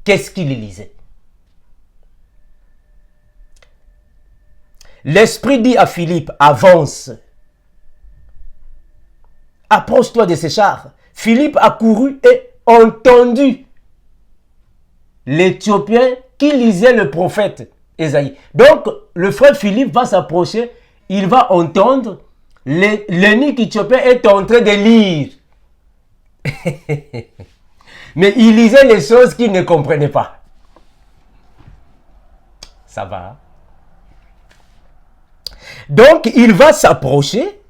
S1: Qu'est-ce qu'il lisait? L'Esprit dit à Philippe, avance. Approche-toi de ces chars. Philippe a couru et entendu l'Éthiopien qui lisait le prophète Ésaïe. Donc, le frère Philippe va s'approcher, il va entendre, l'eunuque éthiopien est en train de lire. Mais il lisait les choses qu'il ne comprenait pas. Ça va. Donc, il va s'approcher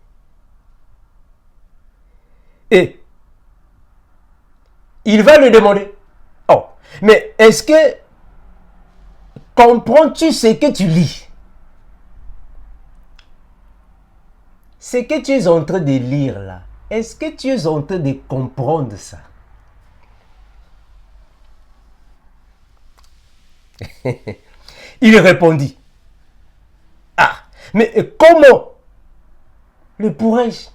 S1: et il va lui demander, oh, mais est-ce que comprends-tu ce que tu lis? Ce que tu es en train de lire là, est-ce que tu es en train de comprendre ça? Il répondit, ah, mais comment le pourrais-je?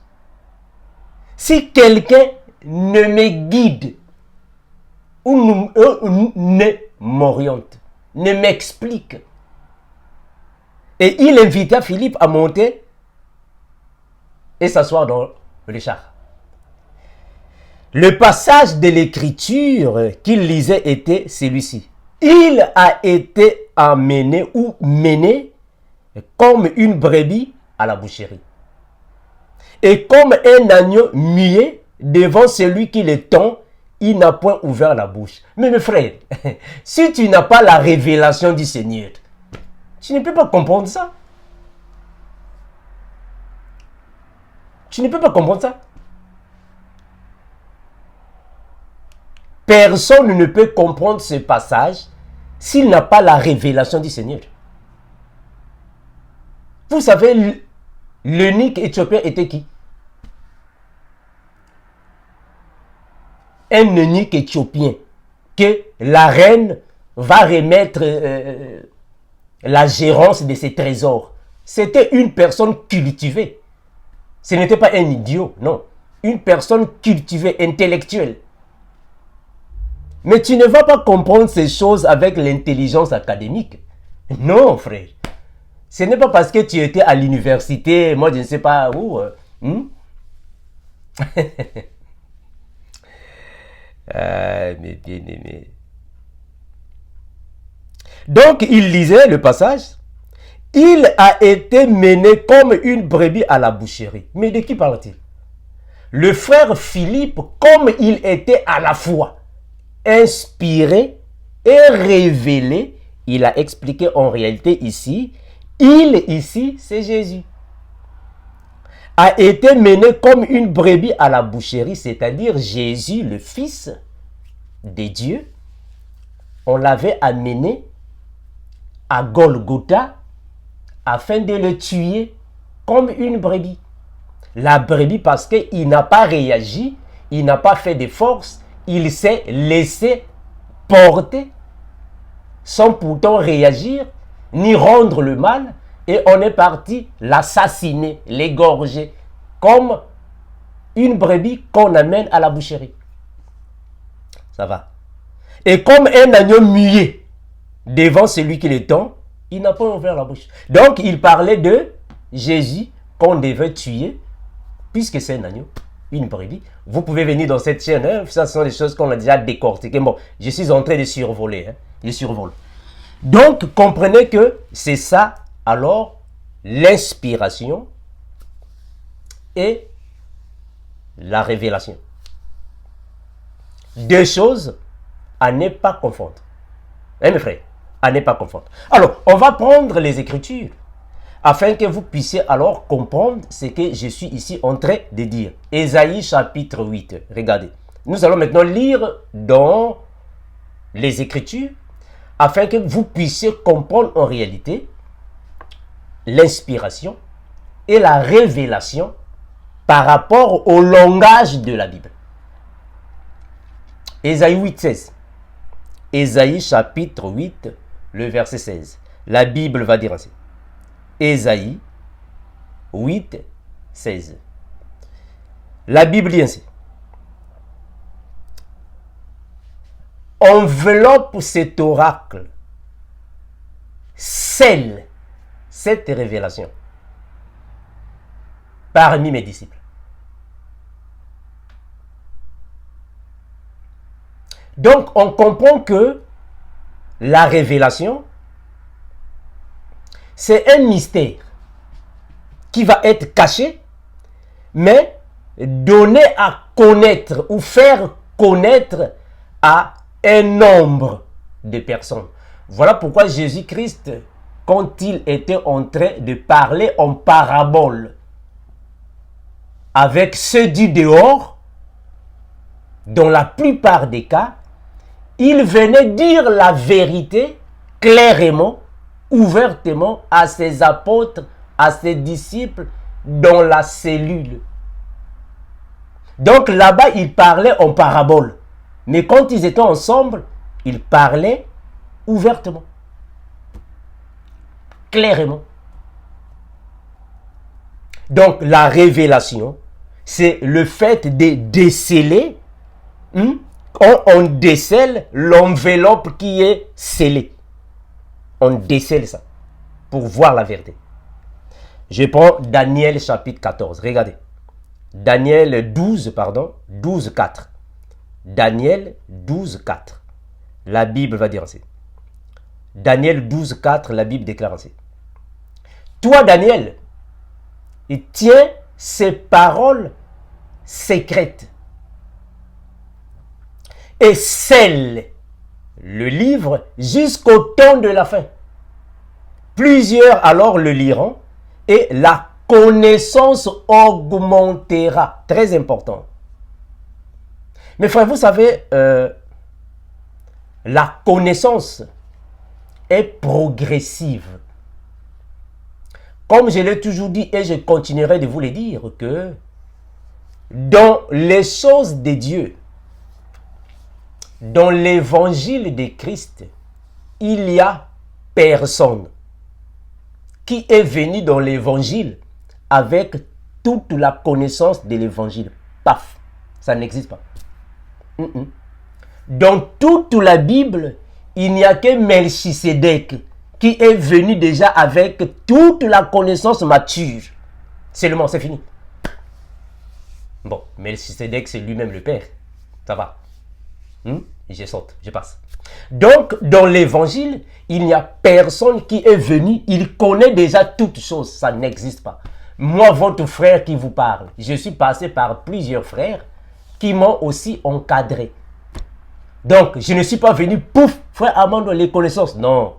S1: Si quelqu'un ne me guide ou ne m'oriente, ne m'explique. Et il invita Philippe à monter et s'asseoir dans le char. Le passage de l'écriture qu'il lisait était celui-ci. Il a été amené ou mené comme une brebis à la boucherie. Et comme un agneau muet devant celui qui le tend, il n'a point ouvert la bouche. Mais mes frères, si tu n'as pas la révélation du Seigneur, tu ne peux pas comprendre ça. Tu ne peux pas comprendre ça. Personne ne peut comprendre ce passage s'il n'a pas la révélation du Seigneur. Vous savez, l'eunuque éthiopien était qui? Un eunuque éthiopien que la reine va remettre la gérance de ses trésors. C'était une personne cultivée. Ce n'était pas un idiot, non. Une personne cultivée, intellectuelle. Mais tu ne vas pas comprendre ces choses avec l'intelligence académique. Non, frère. Ce n'est pas parce que tu étais à l'université, moi je ne sais pas où, Mes bien-aimés. Donc, il lisait le passage. Il a été mené comme une brebis à la boucherie. Mais de qui parle-t-il? Le frère Philippe, comme il était à la fois inspiré et révélé, il a expliqué en réalité ici, ici, c'est Jésus, a été mené comme une brebis à la boucherie, c'est-à-dire Jésus, le Fils de Dieu, on l'avait amené à Golgotha afin de le tuer comme une brebis. La brebis parce qu'il n'a pas réagi, il n'a pas fait de force, il s'est laissé porter sans pourtant réagir ni rendre le mal et on est parti l'assassiner, l'égorger comme une brebis qu'on amène à la boucherie. Ça va. Et comme un agneau muet devant celui qui le tend, il n'a pas ouvert la bouche. Donc il parlait de Jésus qu'on devait tuer puisque c'est un agneau, une brebis. Vous pouvez venir dans cette chaîne, hein? Ça ce sont des choses qu'on a déjà décortiquées. Bon, je suis en train de survoler, hein? Je survole. Donc, comprenez que c'est ça, alors, l'inspiration et la révélation. Deux choses à ne pas confondre. Hein, mes frères? À ne pas confondre. Alors, on va prendre les Écritures afin que vous puissiez alors comprendre ce que je suis ici en train de dire. Ésaïe chapitre 8. Regardez. Nous allons maintenant lire dans les Écritures afin que vous puissiez comprendre en réalité l'inspiration et la révélation par rapport au langage de la Bible. Ésaïe 8, 16. Ésaïe chapitre 8, le verset 16. La Bible va dire ainsi. Ésaïe 8, 16. La Bible dit ainsi. Enveloppe cet oracle, scelle cette révélation parmi mes disciples. Donc, on comprend que la révélation, c'est un mystère qui va être caché, mais donné à connaître ou faire connaître à un nombre de personnes. Voilà pourquoi Jésus-Christ, quand il était en train de parler en parabole avec ceux du dehors, dans la plupart des cas, il venait dire la vérité clairement, ouvertement à ses apôtres, à ses disciples dans la cellule. Donc là-bas, il parlait en parabole. Mais quand ils étaient ensemble, ils parlaient ouvertement, clairement. Donc la révélation, c'est le fait de déceler, on décèle l'enveloppe qui est scellée. On décèle ça pour voir la vérité. Je prends Daniel chapitre 14. Regardez. Daniel 12, 4. Daniel 12, 4. La Bible va dire ainsi. Daniel 12, 4, la Bible déclare ainsi. Toi, Daniel, tiens ces paroles secrètes et scelle le livre jusqu'au temps de la fin. Plusieurs alors le liront et la connaissance augmentera. Très important. Mes frères, vous savez, la connaissance est progressive. Comme je l'ai toujours dit et je continuerai de vous le dire, que dans les choses de Dieu, dans l'évangile de Christ, il n'y a personne qui est venu dans l'évangile avec toute la connaissance de l'évangile. Paf, ça n'existe pas. Dans toute la Bible, il n'y a que Melchisédek qui est venu déjà avec toute la connaissance mature. Seulement, c'est fini. Bon, Melchisedec, c'est lui-même le Père. Ça va. Je saute, je passe. Donc, dans l'évangile, il n'y a personne qui est venu, il connaît déjà toutes choses, ça n'existe pas. Moi, votre frère qui vous parle, je suis passé par plusieurs frères qui m'ont aussi encadré. Donc, je ne suis pas venu, pouf, frère Armando, les connaissances. Non.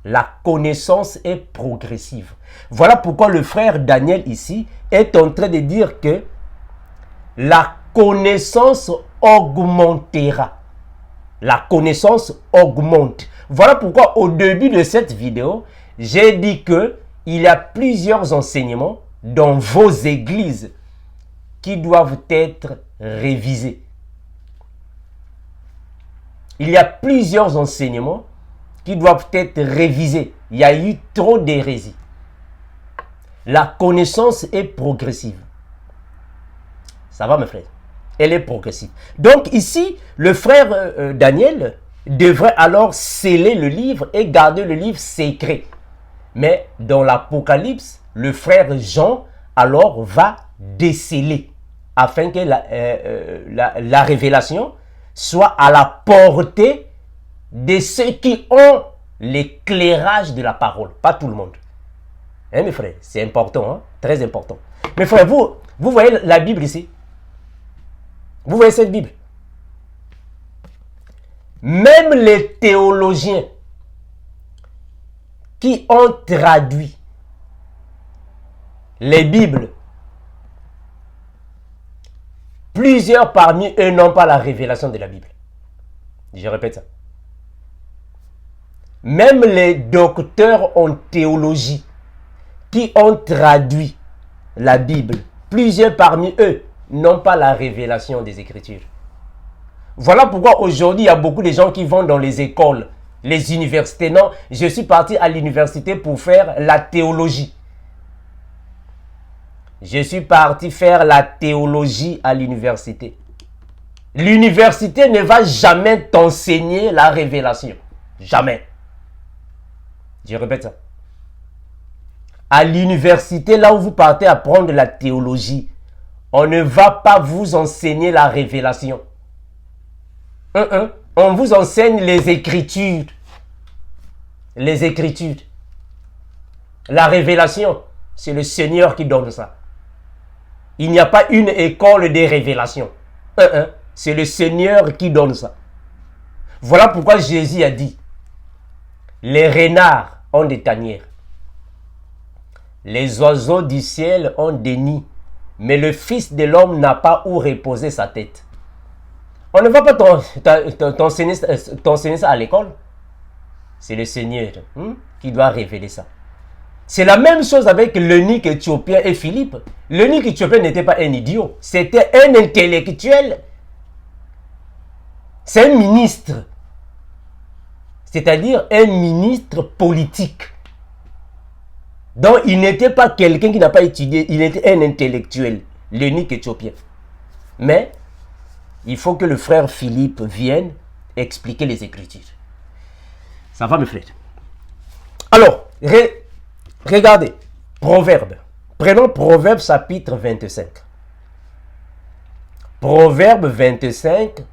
S1: La connaissance est progressive. Voilà pourquoi le frère Daniel ici est en train de dire que la connaissance augmentera. La connaissance augmente. Voilà pourquoi au début de cette vidéo, j'ai dit que il y a plusieurs enseignements dans vos églises qui doivent être révisés. Il y a plusieurs enseignements qui doivent être révisés. Il y a eu trop d'hérésies. La connaissance est progressive. Ça va, mes frères? Elle est progressive. Donc ici, le frère Daniel devrait alors sceller le livre et garder le livre secret. Mais dans l'Apocalypse, le frère Jean alors va déceler afin que la révélation soit à la portée de ceux qui ont l'éclairage de la parole. Pas tout le monde. Hein, mes frères? C'est important, hein? Très important. Mes frères, vous voyez la Bible ici? Vous voyez cette Bible? Même les théologiens qui ont traduit les Bibles, plusieurs parmi eux n'ont pas la révélation de la Bible. Je répète ça. Même les docteurs en théologie qui ont traduit la Bible, plusieurs parmi eux n'ont pas la révélation des Écritures. Voilà pourquoi aujourd'hui, il y a beaucoup de gens qui vont dans les écoles, les universités. Non, je suis parti à l'université pour faire la théologie. Je suis parti faire la théologie à l'université. L'université ne va jamais t'enseigner la révélation. Jamais. Je répète ça. À l'université, là où vous partez apprendre la théologie, on ne va pas vous enseigner la révélation. On vous enseigne les Écritures. Les Écritures. La révélation, c'est le Seigneur qui donne ça. Il n'y a pas une école de révélation. C'est le Seigneur qui donne ça. Voilà pourquoi Jésus a dit, les renards ont des tanières. Les oiseaux du ciel ont des nids. Mais le Fils de l'homme n'a pas où reposer sa tête. On ne va pas t'enseigner ça à l'école. C'est le Seigneur qui doit révéler ça. C'est la même chose avec l'eunuque éthiopien et Philippe. L'eunuque éthiopien n'était pas un idiot. C'était un intellectuel. C'est un ministre. C'est-à-dire un ministre politique. Donc, il n'était pas quelqu'un qui n'a pas étudié. Il était un intellectuel. L'eunuque éthiopien. Mais, il faut que le frère Philippe vienne expliquer les Écritures. Ça va, mes frères? Alors, regardez. Proverbe. Prenons Proverbe chapitre 25. Proverbe 25,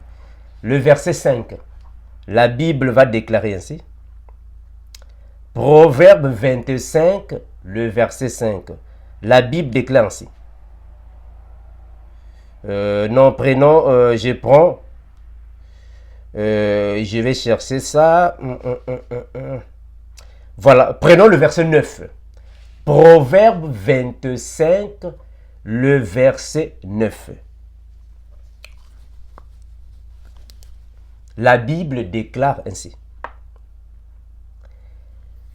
S1: le verset 5. La Bible va déclarer ainsi. Proverbe 25, le verset 5. La Bible déclare ainsi. Je prends. Je vais chercher ça. Voilà, prenons le verset 9. Proverbe 25, le verset 9. La Bible déclare ainsi.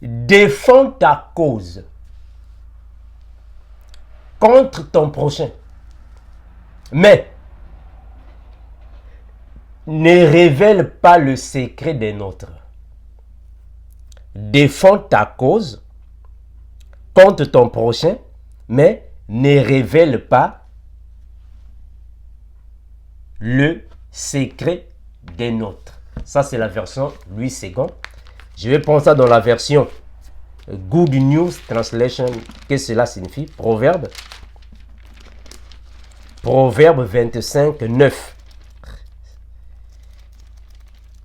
S1: Défends ta cause contre ton prochain, mais ne révèle pas le secret d'un autre. Défends ta cause contre ton prochain, mais ne révèle pas le secret d'un autre. Ça, c'est la version Louis II. Je vais prendre ça dans la version Good News Translation. Qu'est-ce que cela signifie? Proverbe Proverbe 25, 9.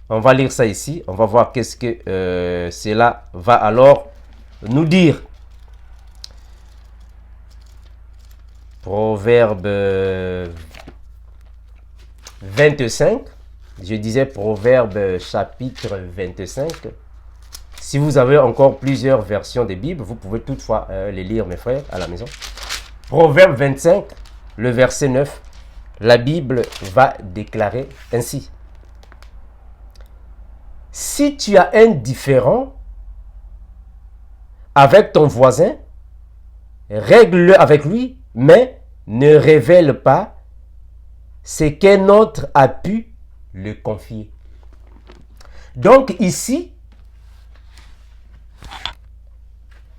S1: On va lire ça ici. On va voir qu'est-ce que cela va alors nous dire. Proverbe 25. Je disais Proverbe chapitre 25. Si vous avez encore plusieurs versions des Bibles, vous pouvez toutefois les lire, mes frères, à la maison. Proverbe 25, le verset 9. La Bible va déclarer ainsi. Si tu as un différend avec ton voisin, règle-le avec lui, mais ne révèle pas ce qu'un autre a pu le confier. Donc ici,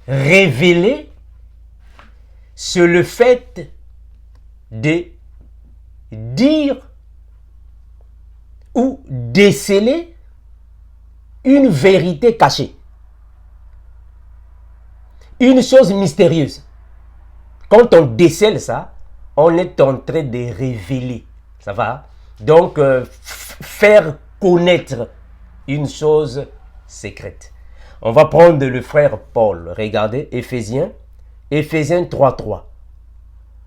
S1: révéler, c'est le fait de dire ou déceler une vérité cachée. Une chose mystérieuse. Quand on décèle ça, on est en train de révéler. Ça va? Donc, faire connaître une chose secrète. On va prendre le frère Paul. Regardez, Éphésiens 3.3.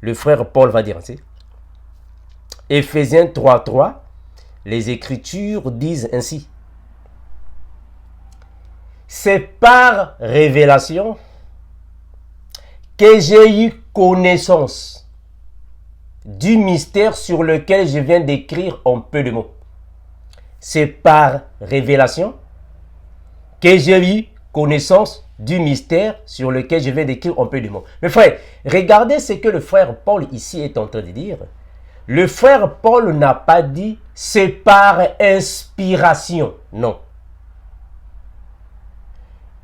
S1: Le frère Paul va dire ainsi. Éphésiens 3.3. Les Écritures disent ainsi. C'est par révélation que j'ai eu connaissance du mystère sur lequel je viens d'écrire en peu de mots. C'est par révélation que j'ai eu connaissance du mystère sur lequel je viens d'écrire en peu de mots. Mes frères, regardez ce que le frère Paul ici est en train de dire. Le frère Paul n'a pas dit c'est par inspiration. Non.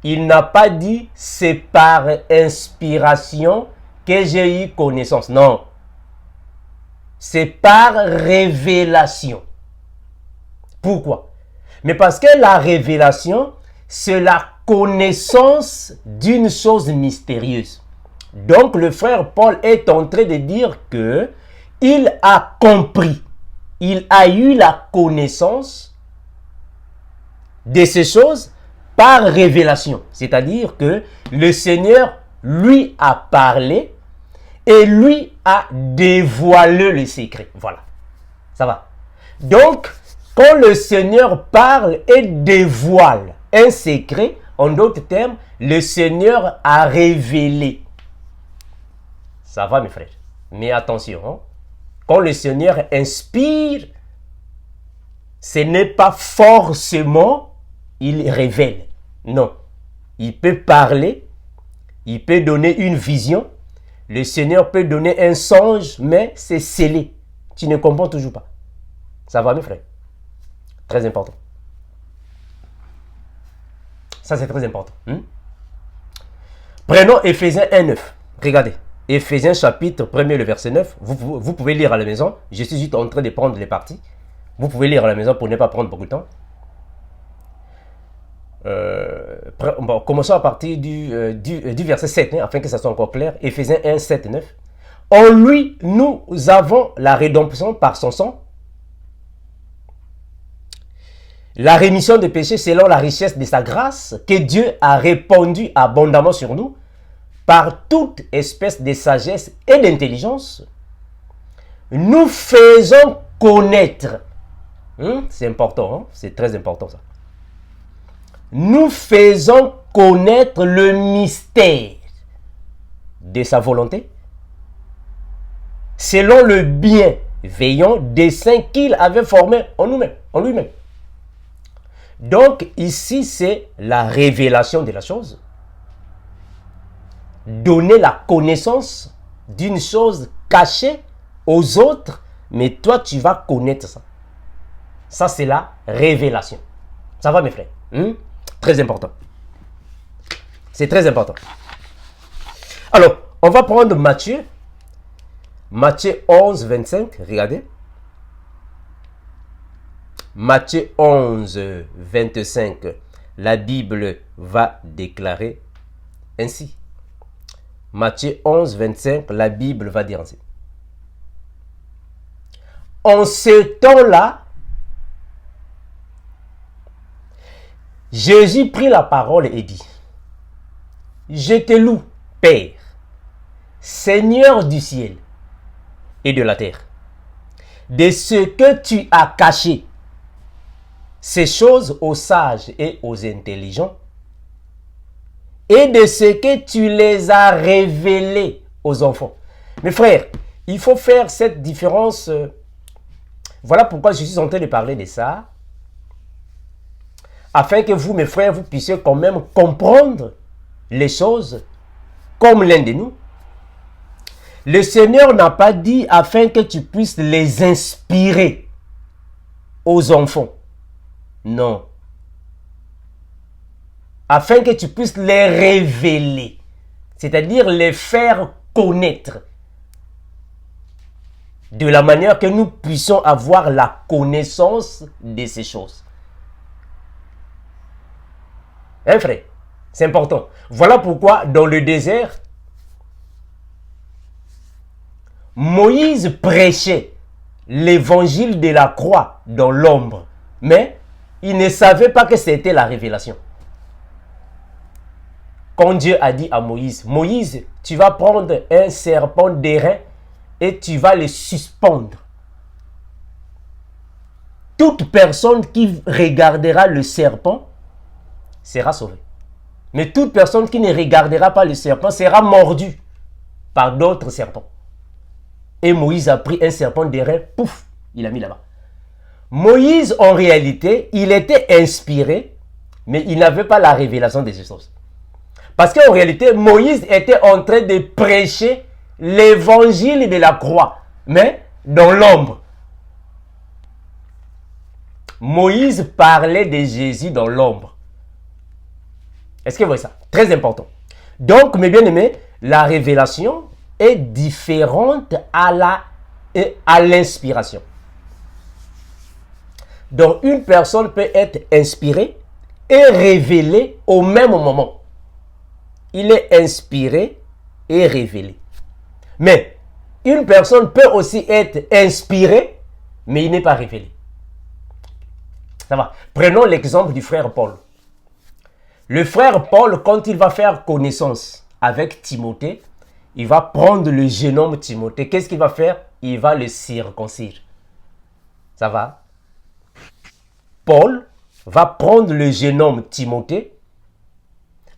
S1: Il n'a pas dit c'est par inspiration que j'ai eu connaissance. Non. C'est par révélation. Pourquoi? Mais parce que la révélation, c'est la connaissance d'une chose mystérieuse. Donc le frère Paul est en train de dire que il a compris, il a eu la connaissance de ces choses par révélation. C'est-à-dire que le Seigneur lui a parlé et lui a dévoilé le secret. Voilà. Ça va. Donc, quand le Seigneur parle et dévoile un secret, en d'autres termes, le Seigneur a révélé. Ça va, mes frères. Mais attention, hein? Quand le Seigneur inspire, ce n'est pas forcément il révèle. Non. Il peut parler, il peut donner une vision, le Seigneur peut donner un songe, mais c'est scellé. Tu ne comprends toujours pas. Ça va, mes frères? Très important. Ça, c'est très important. Prenons Éphésiens 1.9. Regardez. Éphésiens chapitre 1er, le verset 9. Vous pouvez lire à la maison. Je suis juste en train de prendre les parties. Vous pouvez lire à la maison pour ne pas prendre beaucoup de temps. Bon, commençons à partir du verset 7, afin que ça soit encore clair. Éphésiens 1, 7, 9. En lui, nous avons la rédemption par son sang, la rémission des péchés selon la richesse de sa grâce que Dieu a répandue abondamment sur nous par toute espèce de sagesse et d'intelligence. Nous faisons connaître, c'est important, hein? C'est très important ça. Nous faisons connaître le mystère de sa volonté selon le bienveillant dessein qu'il avait formé en nous-mêmes, en lui-même. Donc ici, c'est la révélation de la chose. Donner la connaissance d'une chose cachée aux autres, mais toi, tu vas connaître ça. Ça, c'est la révélation. Ça va, mes frères? Très important. C'est très important. Alors, on va prendre Matthieu. Matthieu 11, 25. Regardez. Matthieu 11, 25. La Bible va déclarer ainsi. Matthieu 11, 25. La Bible va dire ainsi. En ce temps-là, Jésus prit la parole et dit, je te loue, Père, Seigneur du ciel et de la terre, de ce que tu as caché ces choses aux sages et aux intelligents, et de ce que tu les as révélés aux enfants. Mes frères, il faut faire cette différence. Voilà pourquoi je suis en train de parler de ça, afin que vous, mes frères, vous puissiez quand même comprendre les choses comme l'un de nous. Le Seigneur n'a pas dit afin que tu puisses les inspirer aux enfants. Non. Afin que tu puisses les révéler, c'est-à-dire les faire connaître, de la manière que nous puissions avoir la connaissance de ces choses. Hein, frère? C'est important. Voilà pourquoi dans le désert, Moïse prêchait l'évangile de la croix dans l'ombre, mais il ne savait pas que c'était la révélation. Quand Dieu a dit à Moïse, Moïse, tu vas prendre un serpent d'airain et tu vas le suspendre. Toute personne qui regardera le serpent sera sauvée. Mais toute personne qui ne regardera pas le serpent sera mordue par d'autres serpents. Et Moïse a pris un serpent d'airain, pouf, il a mis là-bas. Moïse, en réalité, il était inspiré, mais il n'avait pas la révélation des choses. Parce qu'en réalité, Moïse était en train de prêcher l'évangile de la croix, mais dans l'ombre. Moïse parlait de Jésus dans l'ombre. Est-ce que vous voyez ça? Très important. Donc, mes bien-aimés, la révélation est différente à l'inspiration. Donc, une personne peut être inspirée et révélée au même moment. Il est inspiré et révélé. Mais une personne peut aussi être inspirée, mais il n'est pas révélé. Ça va. Prenons l'exemple du frère Paul. Le frère Paul, quand il va faire connaissance avec Timothée, il va prendre le jeune homme Timothée. Qu'est-ce qu'il va faire? Il va le circoncire. Ça va? Paul va prendre le jeune homme Timothée.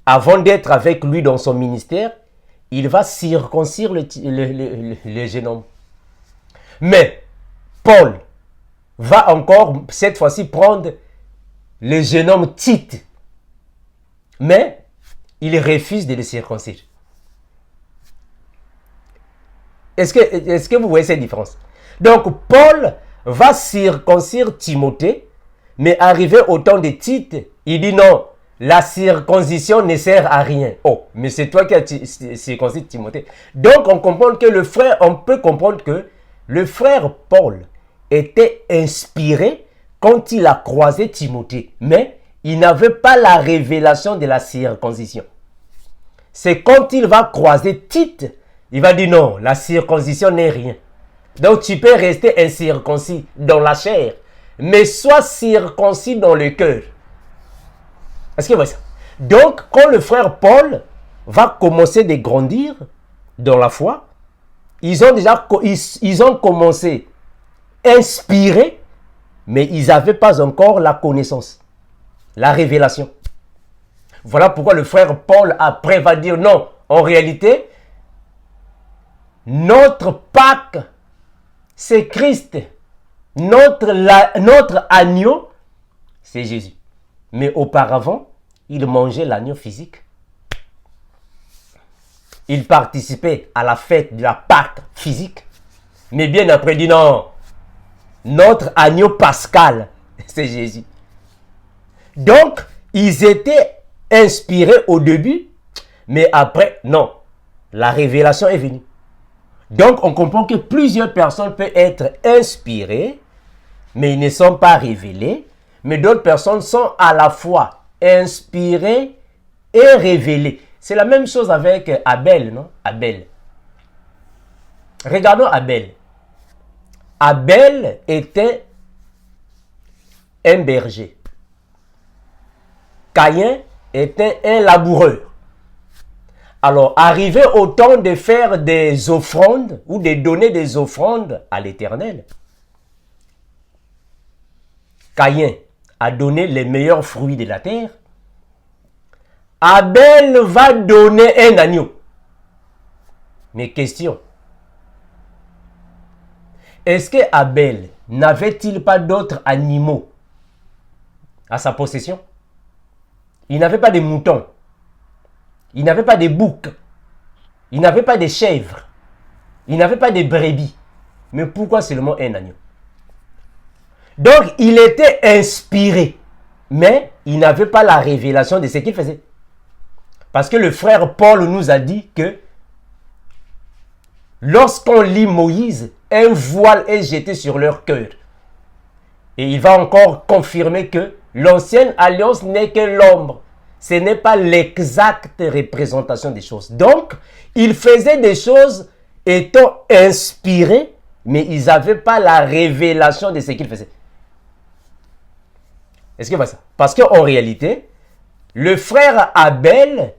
S1: Avant d'être avec lui dans son ministère, il va circoncire le jeune homme. Mais Paul va encore, cette fois-ci, prendre le jeune homme Tite. Mais il refuse de le circoncire. Est-ce que vous voyez cette différence? Donc, Paul va circoncire Timothée, mais arrivé au temps de Tite, il dit non, la circoncision ne sert à rien. Oh, mais c'est toi qui as circoncisé Timothée. Donc, on peut comprendre que le frère Paul était inspiré quand il a croisé Timothée, mais il n'avait pas la révélation de la circoncision. C'est quand il va croiser Tite, il va dire non, la circoncision n'est rien. Donc tu peux rester incirconcis dans la chair, mais sois circoncis dans le cœur. Est-ce que vous voyez ça? Donc quand le frère Paul va commencer de grandir dans la foi, ils ont commencé inspirés, mais ils n'avaient pas encore la connaissance, la révélation. Voilà pourquoi le frère Paul après va dire non, en réalité, notre Pâque, c'est Christ. Notre agneau, c'est Jésus. Mais auparavant, il mangeait l'agneau physique. Il participait à la fête de la Pâque physique. Mais bien après, il dit non, notre agneau pascal, c'est Jésus. Donc, ils étaient inspirés au début, mais après, non. La révélation est venue. Donc, on comprend que plusieurs personnes peuvent être inspirées, mais ils ne sont pas révélés. Mais d'autres personnes sont à la fois inspirées et révélées. C'est la même chose avec Abel, non? Abel. Regardons Abel. Abel était un berger. Caïn était un laboureur. Alors, arrivé au temps de faire des offrandes ou de donner des offrandes à l'Éternel, Caïn a donné les meilleurs fruits de la terre. Abel va donner un agneau. Mais question, est-ce que Abel n'avait-il pas d'autres animaux à sa possession? Il n'avait pas de moutons. Il n'avait pas de boucs. Il n'avait pas de chèvres. Il n'avait pas de brebis. Mais pourquoi seulement un agneau? Donc, il était inspiré. Mais il n'avait pas la révélation de ce qu'il faisait. Parce que le frère Paul nous a dit que lorsqu'on lit Moïse, un voile est jeté sur leur cœur. Et il va encore confirmer que l'ancienne alliance n'est que l'ombre. Ce n'est pas l'exacte représentation des choses. Donc, ils faisaient des choses étant inspirés, mais ils n'avaient pas la révélation de ce qu'ils faisaient. Est-ce que c'est ça? Parce qu'en réalité, le frère Abel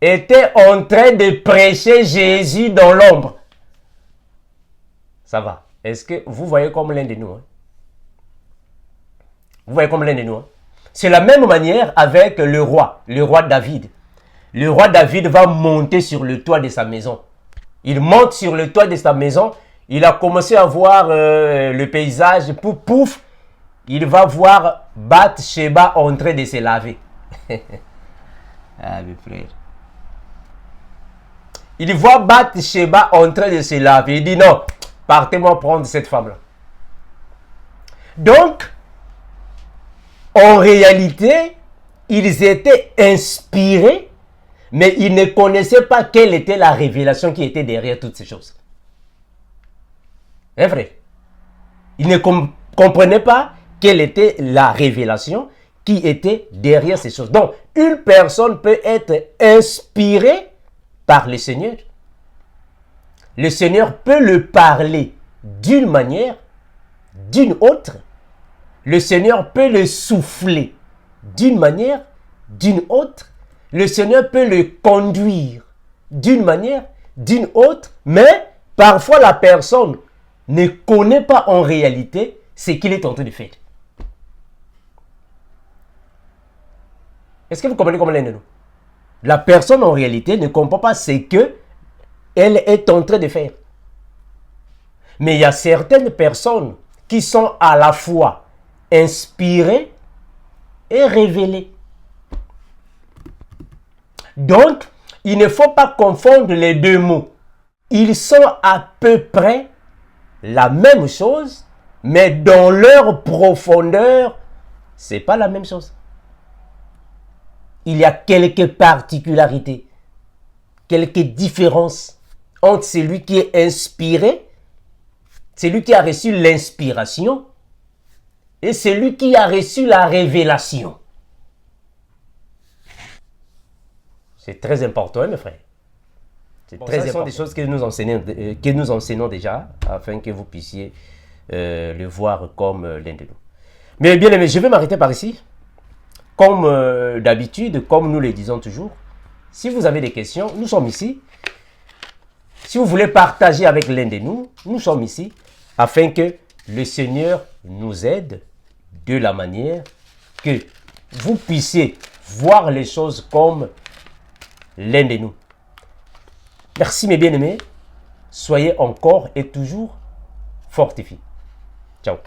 S1: était en train de prêcher Jésus dans l'ombre. Ça va. Est-ce que vous voyez comme l'un de nous? Hein? Vous voyez comme l'un de nous? Hein? C'est la même manière avec le roi David. Le roi David va monter sur le toit de sa maison. Il monte sur le toit de sa maison. Il a commencé à voir le paysage. Pouf, pouf. Il va voir Bathsheba en train de se laver. Ah, mes frères. Il voit Bathsheba en train de se laver. Il dit non, partez-moi prendre cette femme-là. Donc, en réalité, ils étaient inspirés, mais ils ne connaissaient pas quelle était la révélation qui était derrière toutes ces choses. C'est vrai. Ils ne comprenaient pas quelle était la révélation qui était derrière ces choses. Donc, une personne peut être inspirée par le Seigneur. Le Seigneur peut le parler d'une manière, d'une autre. Le Seigneur peut le souffler d'une manière, d'une autre. Le Seigneur peut le conduire d'une manière, d'une autre. Mais parfois la personne ne connaît pas en réalité ce qu'il est en train de faire. Est-ce que vous comprenez comme l'un de nous? La personne en réalité ne comprend pas ce qu'elle est en train de faire. Mais il y a certaines personnes qui sont à la fois inspirées et révélées. Donc, il ne faut pas confondre les deux mots. Ils sont à peu près la même chose, mais dans leur profondeur, ce n'est pas la même chose. Il y a quelques particularités, quelques différences entre celui qui est inspiré, celui qui a reçu l'inspiration, et celui qui a reçu la révélation. C'est très important, hein, mes frères. C'est très important. Ce sont des choses que nous enseignons déjà, afin que vous puissiez le voir comme l'un de nous. Mais bien aimé, je vais m'arrêter par ici. Comme d'habitude, comme nous le disons toujours, si vous avez des questions, nous sommes ici. Si vous voulez partager avec l'un de nous, nous sommes ici, afin que le Seigneur nous aide de la manière que vous puissiez voir les choses comme l'un de nous. Merci mes bien-aimés. Soyez encore et toujours fortifiés. Ciao.